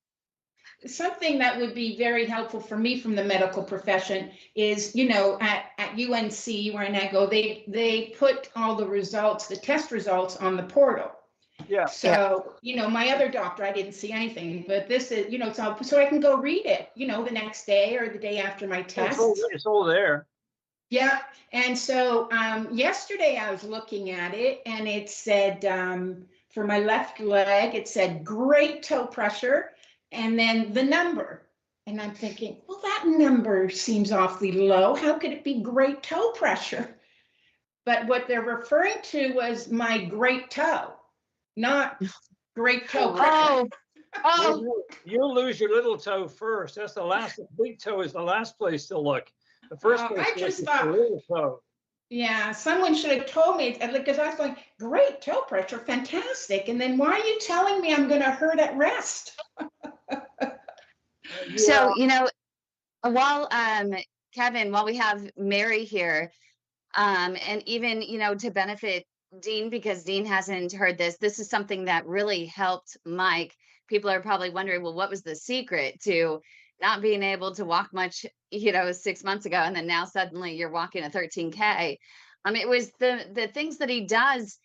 Something that would be very helpful for me from the medical profession is, at UNC where I go, they put all the results, the test results, on the portal. Yeah. So, my other doctor, I didn't see anything, but this is, it's all, so I can go read it, the next day or the day after my test. It's all there. Yeah. And so yesterday I was looking at it, and it said, for my left leg, it said great toe pressure, and then the number. And I'm thinking, well, that number seems awfully low. How could it be great toe pressure? But what they're referring to was my great toe, not great toe pressure. Oh. You'll lose your little toe first. That's the last. The big toe is the last place to look. The first place I to look just is thought, the little toe. Yeah, someone should have told me, because I was going, great toe pressure, fantastic. And then why are you telling me I'm going to hurt at rest? So, while Kevin, while we have Mary here, and even, to benefit Dean, because Dean hasn't heard this is something that really helped Mike. People are probably wondering, well, what was the secret to not being able to walk much, 6 months ago, and then now suddenly you're walking a 13K. It was the things that he does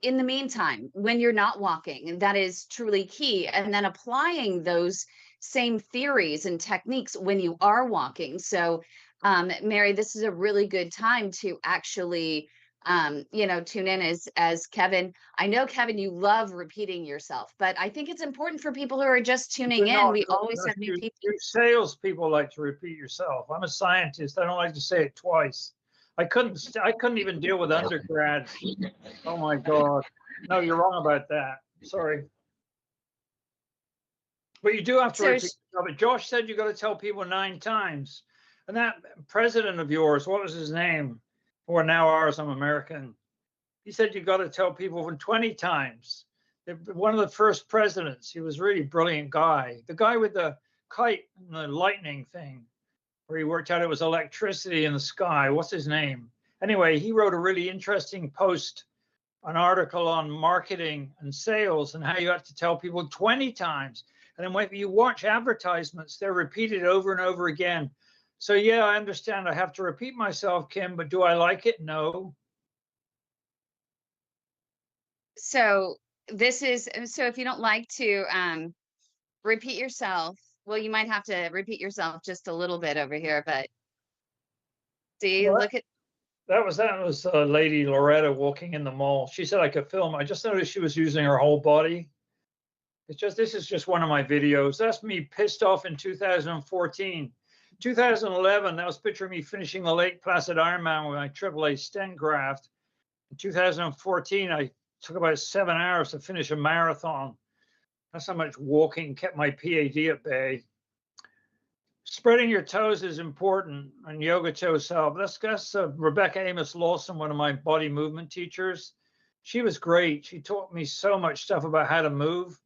in the meantime when you're not walking, and that is truly key. And then applying those same theories and techniques when you are walking. So Mary, this is a really good time to actually tune in as Kevin. I know, Kevin, you love repeating yourself, but I think it's important for people who are just tuning in. We always have new people. You salespeople like to repeat yourself. I'm a scientist. I don't like to say it twice. I couldn't even deal with undergrads. Oh my God. No, you're wrong about that. Sorry. But you do have to repeat yourself. But Josh said you got to tell people 9 times. And that president of yours, what was his name? Or now ours, I'm American. He said you got to tell people 20 times. One of the first presidents, he was a really brilliant guy. The guy with the kite and the lightning thing, where he worked out it was electricity in the sky. What's his name? Anyway, he wrote a really interesting post, an article on marketing and sales and how you have to tell people 20 times. And then when you watch advertisements, they're repeated over and over again. So yeah, I understand I have to repeat myself, Kim, but do I like it? No. So if you don't like to repeat yourself, well, you might have to repeat yourself just a little bit over here, but see, What? look at That was Lady Loretta walking in the mall. She said I could film. I just noticed she was using her whole body. This is just one of my videos. That's me pissed off in 2014. 2011, that was a picture of me finishing the Lake Placid Ironman with my AAA stent graft. In 2014, I took about 7 hours to finish a marathon. That's how much walking kept my P.A.D. at bay. Spreading your toes is important, and yoga toes help. That's Rebecca Amos Lawson, one of my body movement teachers. She was great. She taught me so much stuff about how to move.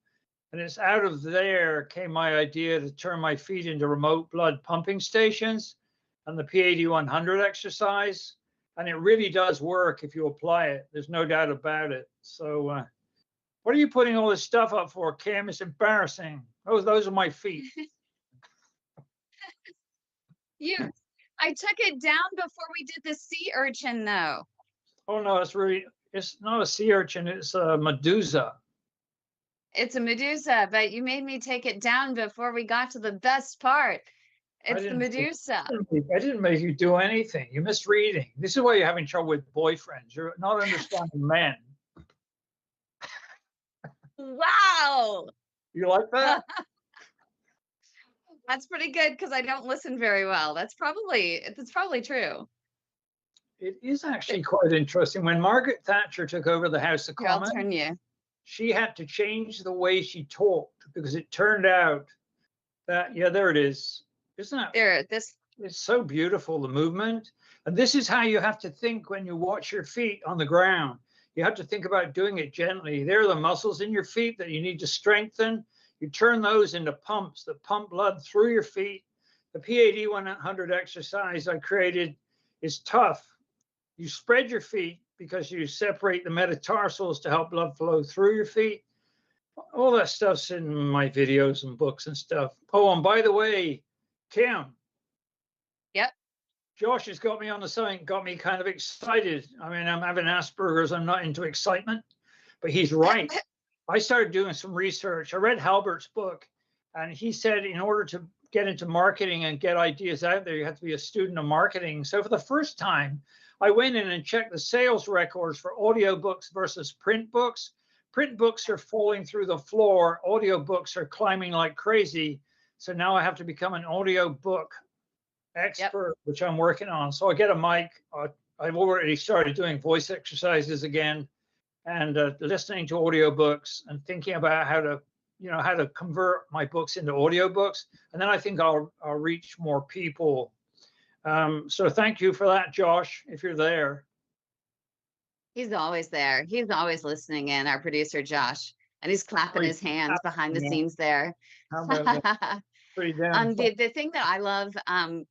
And it's out of there came my idea to turn my feet into remote blood pumping stations and the P.A.D. 100 exercise. And it really does work if you apply it. There's no doubt about it. So what are you putting all this stuff up for, Kim? It's embarrassing. Those are my feet. I took it down before we did the sea urchin, though. Oh, no, it's not a sea urchin. It's a medusa. It's a Medusa, but you made me take it down before we got to the best part. It's the Medusa. I didn't make you do anything. You're misreading. This is why you're having trouble with boyfriends. You're not understanding men. Wow. You like that? That's pretty good because I don't listen very well. That's probably true. It is actually quite interesting. When Margaret Thatcher took over the House of Here, I'll Commons, turn you. she had to change the way she talked because it turned out that, yeah, there it is. Isn't that? There, It's so beautiful, the movement. And this is how you have to think when you watch your feet on the ground. You have to think about doing it gently. There are the muscles in your feet that you need to strengthen. You turn those into pumps that pump blood through your feet. The P.A.D. 100 exercise I created is tough. You spread your feet because you separate the metatarsals to help blood flow through your feet. All that stuff's in my videos and books and stuff. Oh, and by the way, Kim. Yep. Josh has got me on the site, got me kind of excited. I mean, I'm having Asperger's. I'm not into excitement, but he's right. I started doing some research. I read Halbert's book, and he said in order to get into marketing and get ideas out there, you have to be a student of marketing. So for the first time, I went in and checked the sales records for audiobooks versus print books. Print books are falling through the floor. Audiobooks are climbing like crazy. So now I have to become an audiobook expert, which I'm working on. So I get a mic. I've already started doing voice exercises again and listening to audiobooks and thinking about how to convert my books into audiobooks. And then I think I'll reach more people. So thank you for that, Josh, if you're there. He's always there. He's always listening in, our producer, Josh. And he's clapping his hands behind the scenes there. The thing that I love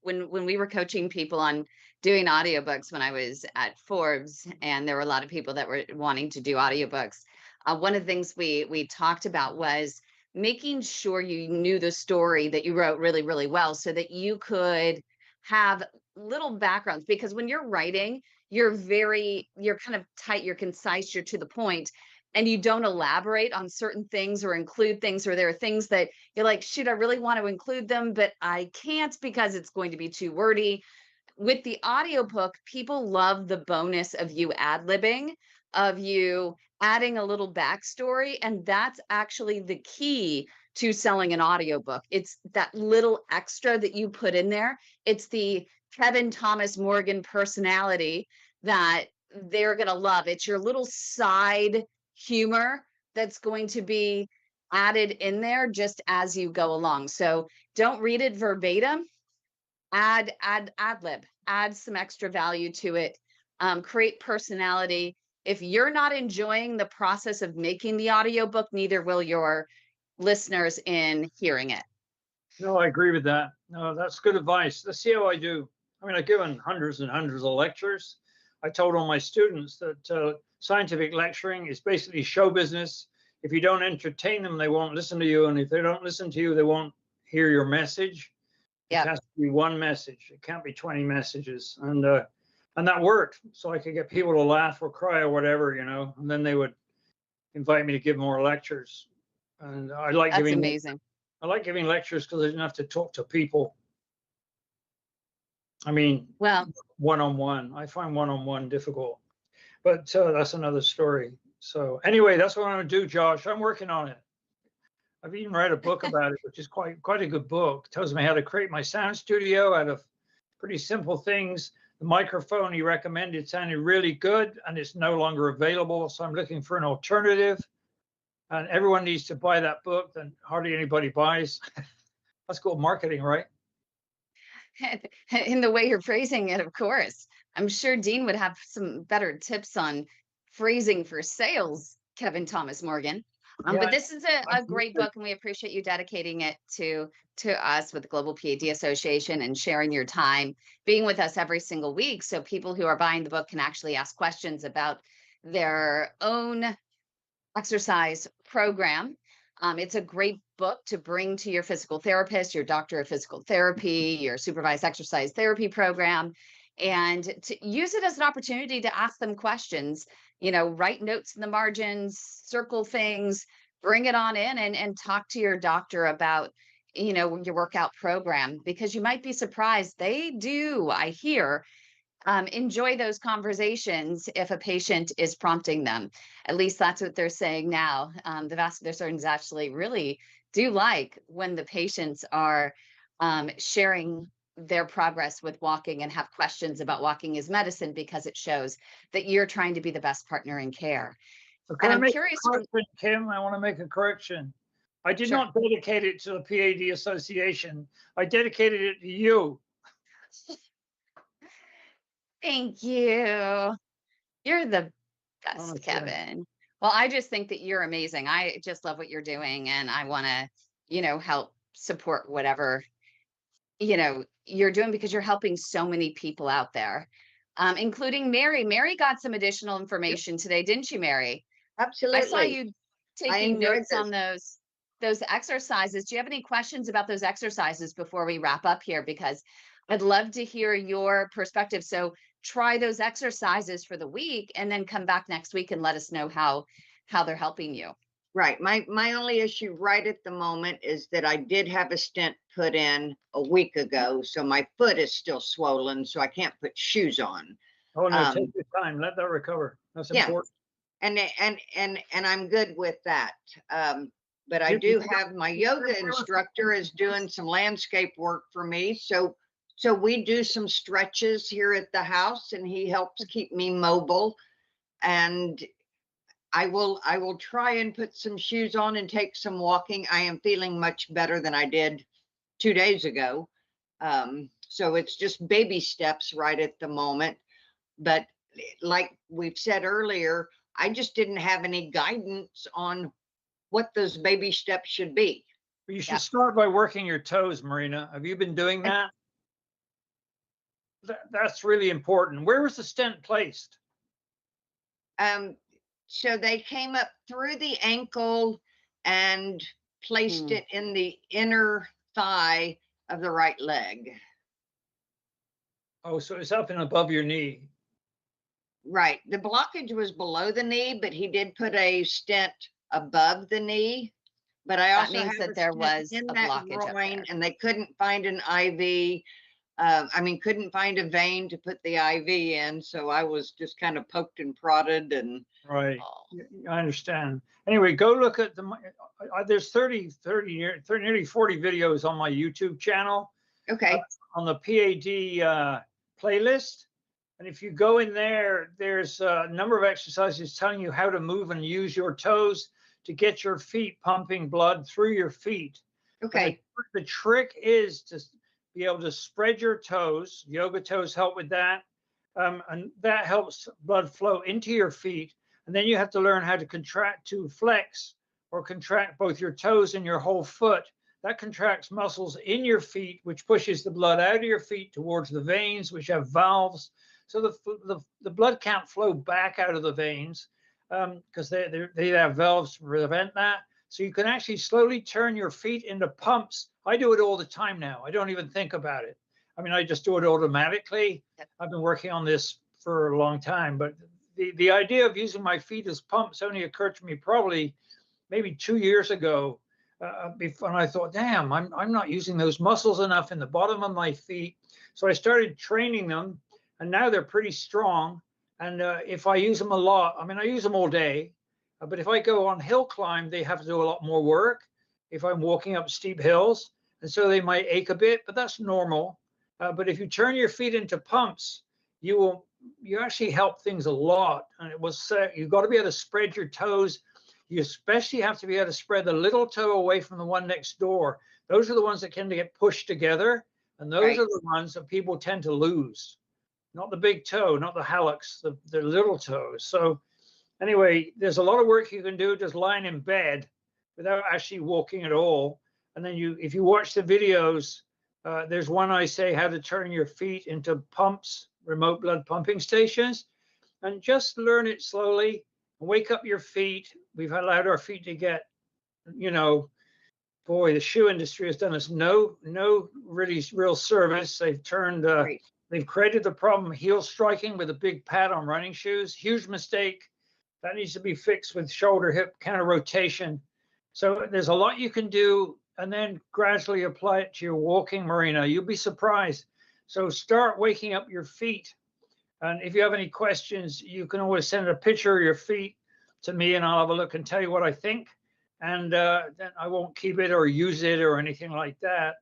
when we were coaching people on doing audiobooks when I was at Forbes, and there were a lot of people that were wanting to do audiobooks, one of the things we talked about was making sure you knew the story that you wrote really, really well so that you could have little backgrounds, because when you're writing, you're kind of tight, you're concise, you're to the point, and you don't elaborate on certain things or include things, or there are things that you're like, shoot, I really want to include them, but I can't because it's going to be too wordy. with the audiobook, people love the bonus of you ad-libbing, of you adding a little backstory, and that's actually the key to selling an audiobook. It's that little extra that you put in there. It's the Kevin Thomas Morgan personality that they're going to love. It's your little side humor that's going to be added in there just as you go along. So don't read it verbatim. Ad lib, add some extra value to it, create personality. If you're not enjoying the process of making the audiobook, neither will your listeners in hearing it. No, I agree with that. No, that's good advice. Let's see how I do. I mean, I've given hundreds and hundreds of lectures. I told all my students that scientific lecturing is basically show business. If you don't entertain them, they won't listen to you. And if they don't listen to you, they won't hear your message. Yeah. It has to be one message. It can't be 20 messages. And that worked. So I could get people to laugh or cry or whatever, you know, and then they would invite me to give more lectures. And I like That's giving amazing. I like giving lectures because I didn't have to talk to people. I mean, Well, one-on-one. I find one-on-one difficult, but that's another story. So anyway, that's what I'm going to do, Josh. I'm working on it. I've even read a book about it, which is quite a good book. It tells me how to create my sound studio out of pretty simple things. The microphone he recommended sounded really good, and it's no longer available. So I'm looking for an alternative. And everyone needs to buy that book. Then hardly anybody buys. That's called marketing, right? in the way you're phrasing it, of course. I'm sure Dean would have some better tips on phrasing for sales, Kevin Thomas Morgan. But this is a great book, and we appreciate you dedicating it to us with the Global P.A.D. Association and sharing your time, being with us every single week, so people who are buying the book can actually ask questions about their own exercise program. It's a great book to bring to your physical therapist, your doctor of physical therapy, your supervised exercise therapy program, and to use it as an opportunity to ask them questions. You know, write notes in the margins, circle things, bring it on in and talk to your doctor about, you know, your workout program, because you might be surprised. They do, I hear, enjoy those conversations if a patient is prompting them. At least that's what they're saying now. The vascular surgeons actually really do like when the patients are sharing their progress with walking and have questions about walking as medicine, because it shows that you're trying to be the best partner in care. Can And I I'm make curious, a correction, Kim? I want to make a correction. I did not dedicate it to the P.A.D. Association. I dedicated it to you. thank you. You're the best, Honestly. Kevin. Well, I just think that you're amazing. I just love what you're doing, and I want to, you know, help support whatever, you know, you're doing, because you're helping so many people out there, including Mary. Mary got some additional information today, didn't you, Mary? Absolutely. I saw you taking enjoyed notes on those exercises. Do you have any questions about those exercises before we wrap up here? Because I'd love to hear your perspective. So try those exercises for the week and then come back next week and let us know how they're helping you. Right. My only issue right at the moment is that I did have a stent put in a week ago, so my foot is still swollen, so I can't put shoes on. Oh no, take your time. Let that recover. That's important. And I'm good with that. But I do have my yoga instructor is doing some landscape work for me. So we do some stretches here at the house, and he helps keep me mobile. And I will try and put some shoes on and take some walking. I am feeling much better than I did 2 days ago. So it's just baby steps right at the moment. But like we've said earlier, I just didn't have any guidance on what those baby steps should be. You should start by working your toes, Marina. Have you been doing that? That's really important. Where was the stent placed? So they came up through the ankle and placed it in the inner thigh of the right leg. Oh, so it's up and above your knee. Right. The blockage was below the knee, but he did put a stent above the knee. But I also means have that there was in a that blockage up groin, there. and they couldn't find an IV. I mean, couldn't find a vein to put the IV in, so I was just kind of poked and prodded and. Right. Oh, I understand. Anyway, go look at there's 30, nearly 40 videos on my YouTube channel Okay, on the P.A.D. Playlist. And if you go in there, there's a number of exercises telling you how to move and use your toes to get your feet pumping blood through your feet. okay, The trick is to be able to spread your toes. Yoga toes help with that. And that helps blood flow into your feet. And then you have to learn how to flex or contract both your toes and your whole foot. That contracts muscles in your feet, which pushes the blood out of your feet towards the veins, which have valves. So the blood can't flow back out of the veins because they have valves to prevent that. So you can actually slowly turn your feet into pumps. I do it all the time now. I don't even think about it. I mean, I just do it automatically. I've been working on this for a long time, but the idea of using my feet as pumps only occurred to me probably maybe 2 years ago. Before, and I thought, damn, I'm not using those muscles enough in the bottom of my feet. So I started training them, and now they're pretty strong. And if I use them a lot, I mean, I use them all day, but if I go on hill climb, they have to do a lot more work if I'm walking up steep hills. And so they might ache a bit, but that's normal. But if you turn your feet into pumps, you actually help things a lot. And it was you've got to be able to spread your toes. You especially have to be able to spread the little toe away from the one next door. Those are the ones that tend to get pushed together. And those Right. are the ones that people tend to lose. Not the big toe, not the hallux, the little toes. So anyway, there's a lot of work you can do just lying in bed without actually walking at all. And then if you watch the videos, there's one I say how to turn your feet into pumps, remote blood pumping stations, and just learn it slowly. Wake up your feet. We've allowed our feet to get, boy, the shoe industry has done us no really real service. They've turned, right. they've created the problem of heel striking with a big pad on running shoes. Huge mistake. That needs to be fixed with shoulder hip counter rotation. So there's a lot you can do, and then gradually apply it to your walking, Marina. You'll be surprised. So start waking up your feet. And if you have any questions, you can always send a picture of your feet to me, and I'll have a look and tell you what I think. And then I won't keep it or use it or anything like that.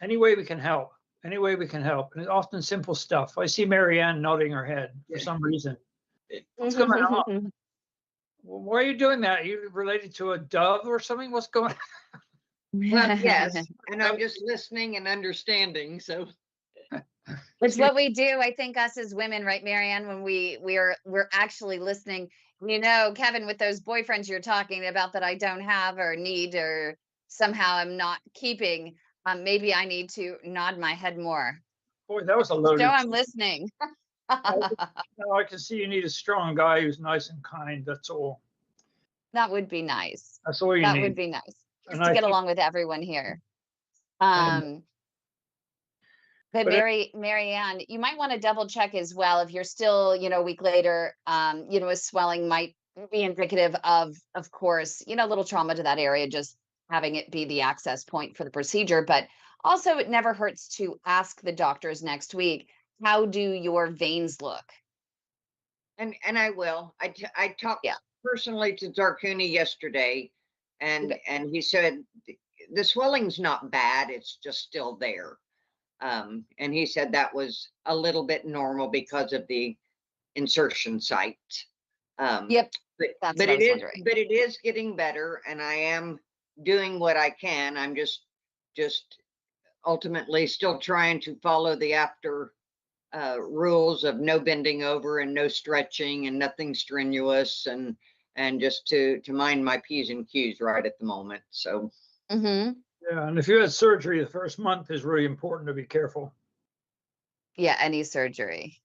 Any way we can help. Any way we can help. And it's often simple stuff. I see Marianne nodding her head for some reason. What's going on? Why are you doing that? Are you related to a dove or something? What's going on? Well, yes, and I'm just listening and understanding, so. It's what we do. I think us as women, right, Marianne, when we're actually listening. Kevin, with those boyfriends you're talking about that I don't have or need or somehow I'm not keeping, maybe I need to nod my head more. Boy, that was a loaded. So I'm listening. No, I can see you need a strong guy who's nice and kind. That's all. That would be nice. That's all you That need. would be nice. Just And to I get think- along with everyone here. But But Marianne, you might want to double check as well if you're still, a week later, a swelling might be indicative of course, a little trauma to that area, just having it be the access point for the procedure. But also, it never hurts to ask the doctors next week, how do your veins look? And I will. I talked Yeah. personally to Zarkuni yesterday, and Okay. and he said the swelling's not bad. It's just still there. And he said that was a little bit normal because of the insertion site. Yep. But That's but what I it was is wondering. but it is getting better, and I am doing what I can. I'm just ultimately still trying to follow the after rules of no bending over and no stretching and nothing strenuous, and just to mind my P's and Q's right at the moment. So Mm-hmm. Yeah, and if you had surgery, the first month is really important to be careful. Yeah, any surgery.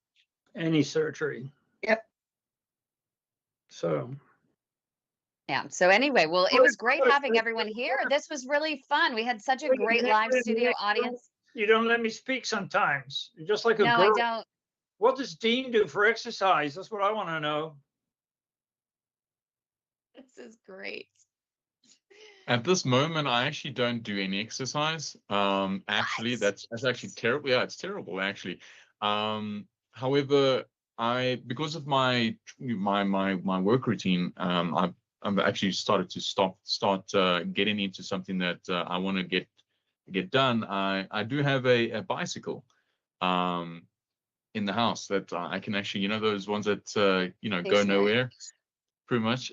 Any surgery. Yep. So Yeah. So anyway, well, it was great having everyone here. This was really fun. We had such a great live studio audience. You don't let me speak sometimes. You're just like a No, girl. I don't. What does Dean do for exercise? That's what I want to know. This is great. At this moment, I actually don't do any exercise. Actually, that's actually terrible. Yeah, it's terrible actually. However, because of my work routine, I've actually started to start getting into something that I want to get done. I do have a bicycle in the house that I can actually, those ones that go Stationary. nowhere, pretty much.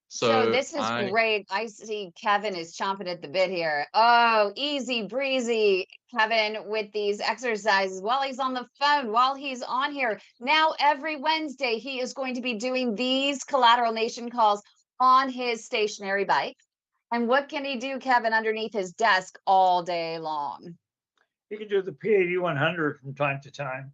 So So this is great. I see Kevin is chomping at the bit here. Oh, easy breezy, Kevin, with these exercises while he's on the phone, while he's on here. Now, every Wednesday, he is going to be doing these Collateral Nation calls on his stationary bike. And what can he do, Kevin, underneath his desk all day long? You can do the P.A.D 100 from time to time.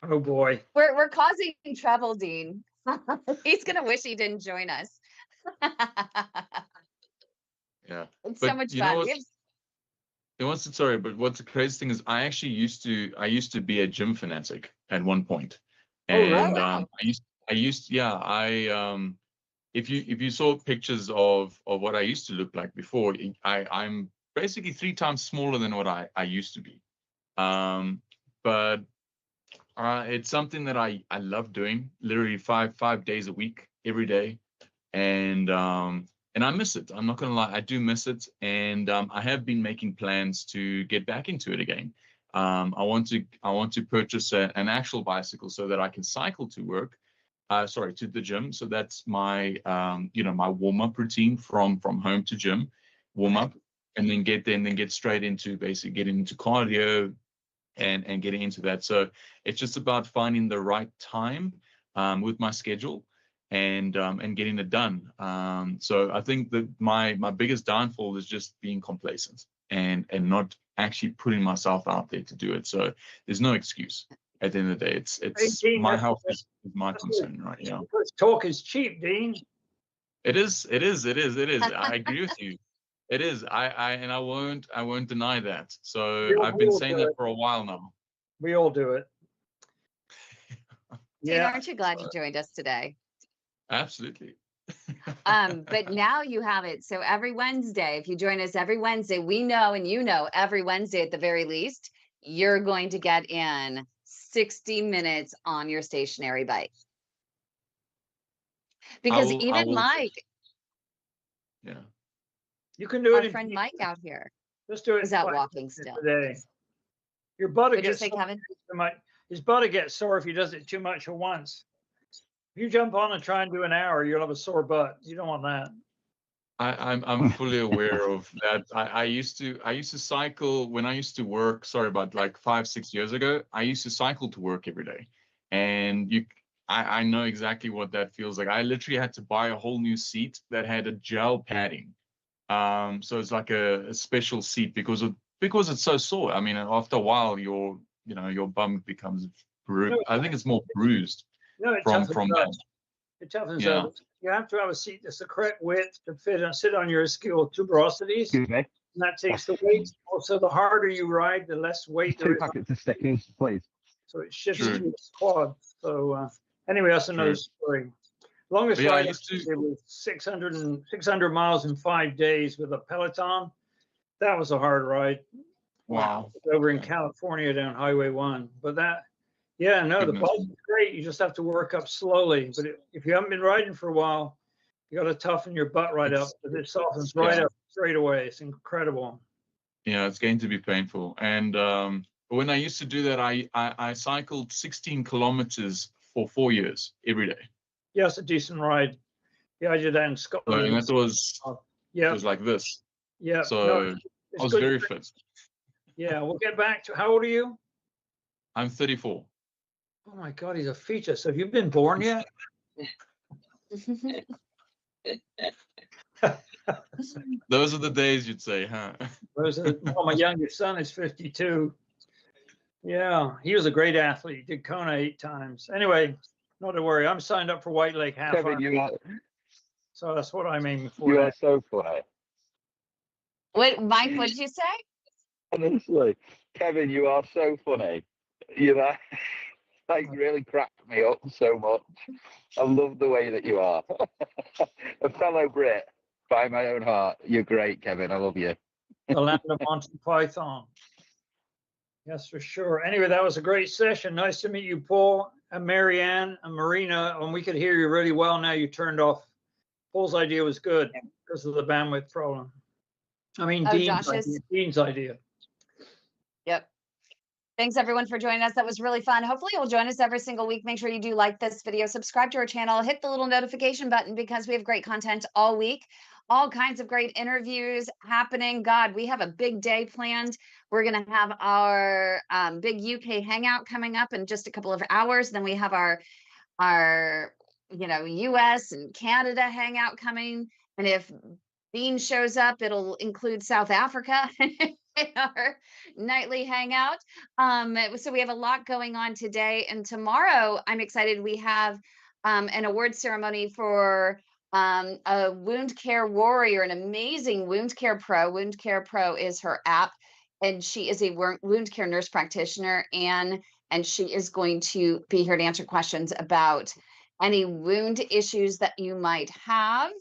Oh boy. We're causing trouble, Dean. He's gonna wish he didn't join us. Yeah, It's so much fun. Sorry, but what's the crazy thing is I actually used to be a gym fanatic at one point. And if you saw pictures of what I used to look like before, I'm basically 3 times smaller than what I used to be. But it's something that I love doing, literally five days a week, every day, and I miss it. I'm not gonna lie, I do miss it, and I have been making plans to get back into it again. I want to purchase an actual bicycle so that I can cycle to work. To the gym. So that's my my warm up routine from home to gym, warm up, and then get straight into basically getting into cardio and getting into that. So it's just about finding the right time with my schedule and getting it done. So I think that my biggest downfall is just being complacent and not actually putting myself out there to do it. So there's no excuse. At the end of the day, it's Dean, my health is my concern right now. Because talk is cheap, Dean. It is. I agree with you. It is. I won't deny that. So I've been saying that for a while now. We all do it. Dean, aren't you glad you joined us today? Absolutely. But now you have it. So every Wednesday, if you join us every Wednesday, we know, and every Wednesday at the very least, you're going to get in 60 minutes on your stationary bike. Because Mike, yeah, you can do it. Our friend Mike out here. Just do it. Is out walking still today. Your butt What'd gets you say, Kevin? His butt gets sore if he does it too much at once. If you jump on and try and do an hour, you'll have a sore butt. You don't want that. I'm fully aware of that. I used to cycle when I used to work. Sorry, about like 5-6 years ago. I used to cycle to work every day, and I know exactly what that feels like. I literally had to buy a whole new seat that had a gel padding. So it's like a special seat because it's so sore. I mean, after a while, your bum becomes bruised. I think it's more bruised from that. It toughens up. You have to have a seat that's the correct width to fit and sit on your ischial tuberosities. Excuse me. And that takes the weight. Also, the harder you ride, the less weight there is. 2 packets of stickings, please. So it shifts to the quad. So anyway, that's another story. Longest ride it was 600 miles in 5 days with a Peloton. That was a hard ride. Wow. Over in California down Highway 1. But the bike is great. You just have to work up slowly. But if you haven't been riding for a while, you got to toughen your butt right up. Because it softens right up straight away. It's incredible. Yeah, it's going to be painful. And when I used to do that, I cycled 16 kilometers for 4 years every day. Yeah, it's a decent ride. Yeah, I did that in Scotland. And that was it was like this. Yeah. So I was very fit. Yeah, we'll get back to, how old are you? I'm 34. Oh my God, he's a fetus. Have you been born yet? Those are the days, you'd say, huh? My youngest son is 52. Yeah, he was a great athlete. He did Kona 8 times. Anyway, not to worry. I'm signed up for White Lake Half. Kevin, so that's what I'm aiming for. You are so funny. What, Mike? What did you say? Honestly, Kevin, you are so funny. Like really cracked crack me up so much. I love the way that you are. A fellow Brit by my own heart. You're great, Kevin. I love you. The land of Monty Python. Yes, for sure. Anyway, that was a great session. Nice to meet you, Paul and Marianne and Marina. And we could hear you really well. Now you turned off. Paul's idea was good because of the bandwidth problem. I mean, Dean's idea. Yep. Thanks everyone for joining us. That was really fun. Hopefully you'll join us every single week. Make sure you do like this video, subscribe to our channel, hit the little notification button because we have great content all week. All kinds of great interviews happening. God, we have a big day planned. We're going to have our big UK hangout coming up in just a couple of hours. Then we have our US and Canada hangout coming. And if Dean shows up, it'll include South Africa in our nightly hangout. So we have a lot going on today. And tomorrow, I'm excited. We have an award ceremony for a wound care warrior, an amazing wound care pro. Wound Care Pro is her app, and she is a wound care nurse practitioner, and she is going to be here to answer questions about any wound issues that you might have.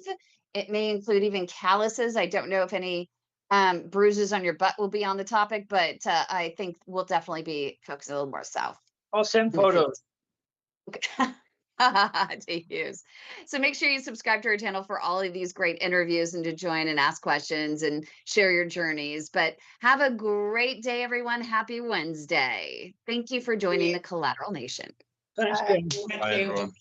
It may include even calluses. I don't know if any bruises on your butt will be on the topic, but I think we'll definitely be focused a little more south. I'll send photos. To use. So make sure you subscribe to our channel for all of these great interviews and to join and ask questions and share your journeys. But have a great day, everyone. Happy Wednesday. Thank you for joining the Collateral Nation. Thanks, Bye. Jim. Thank Bye, you. everyone.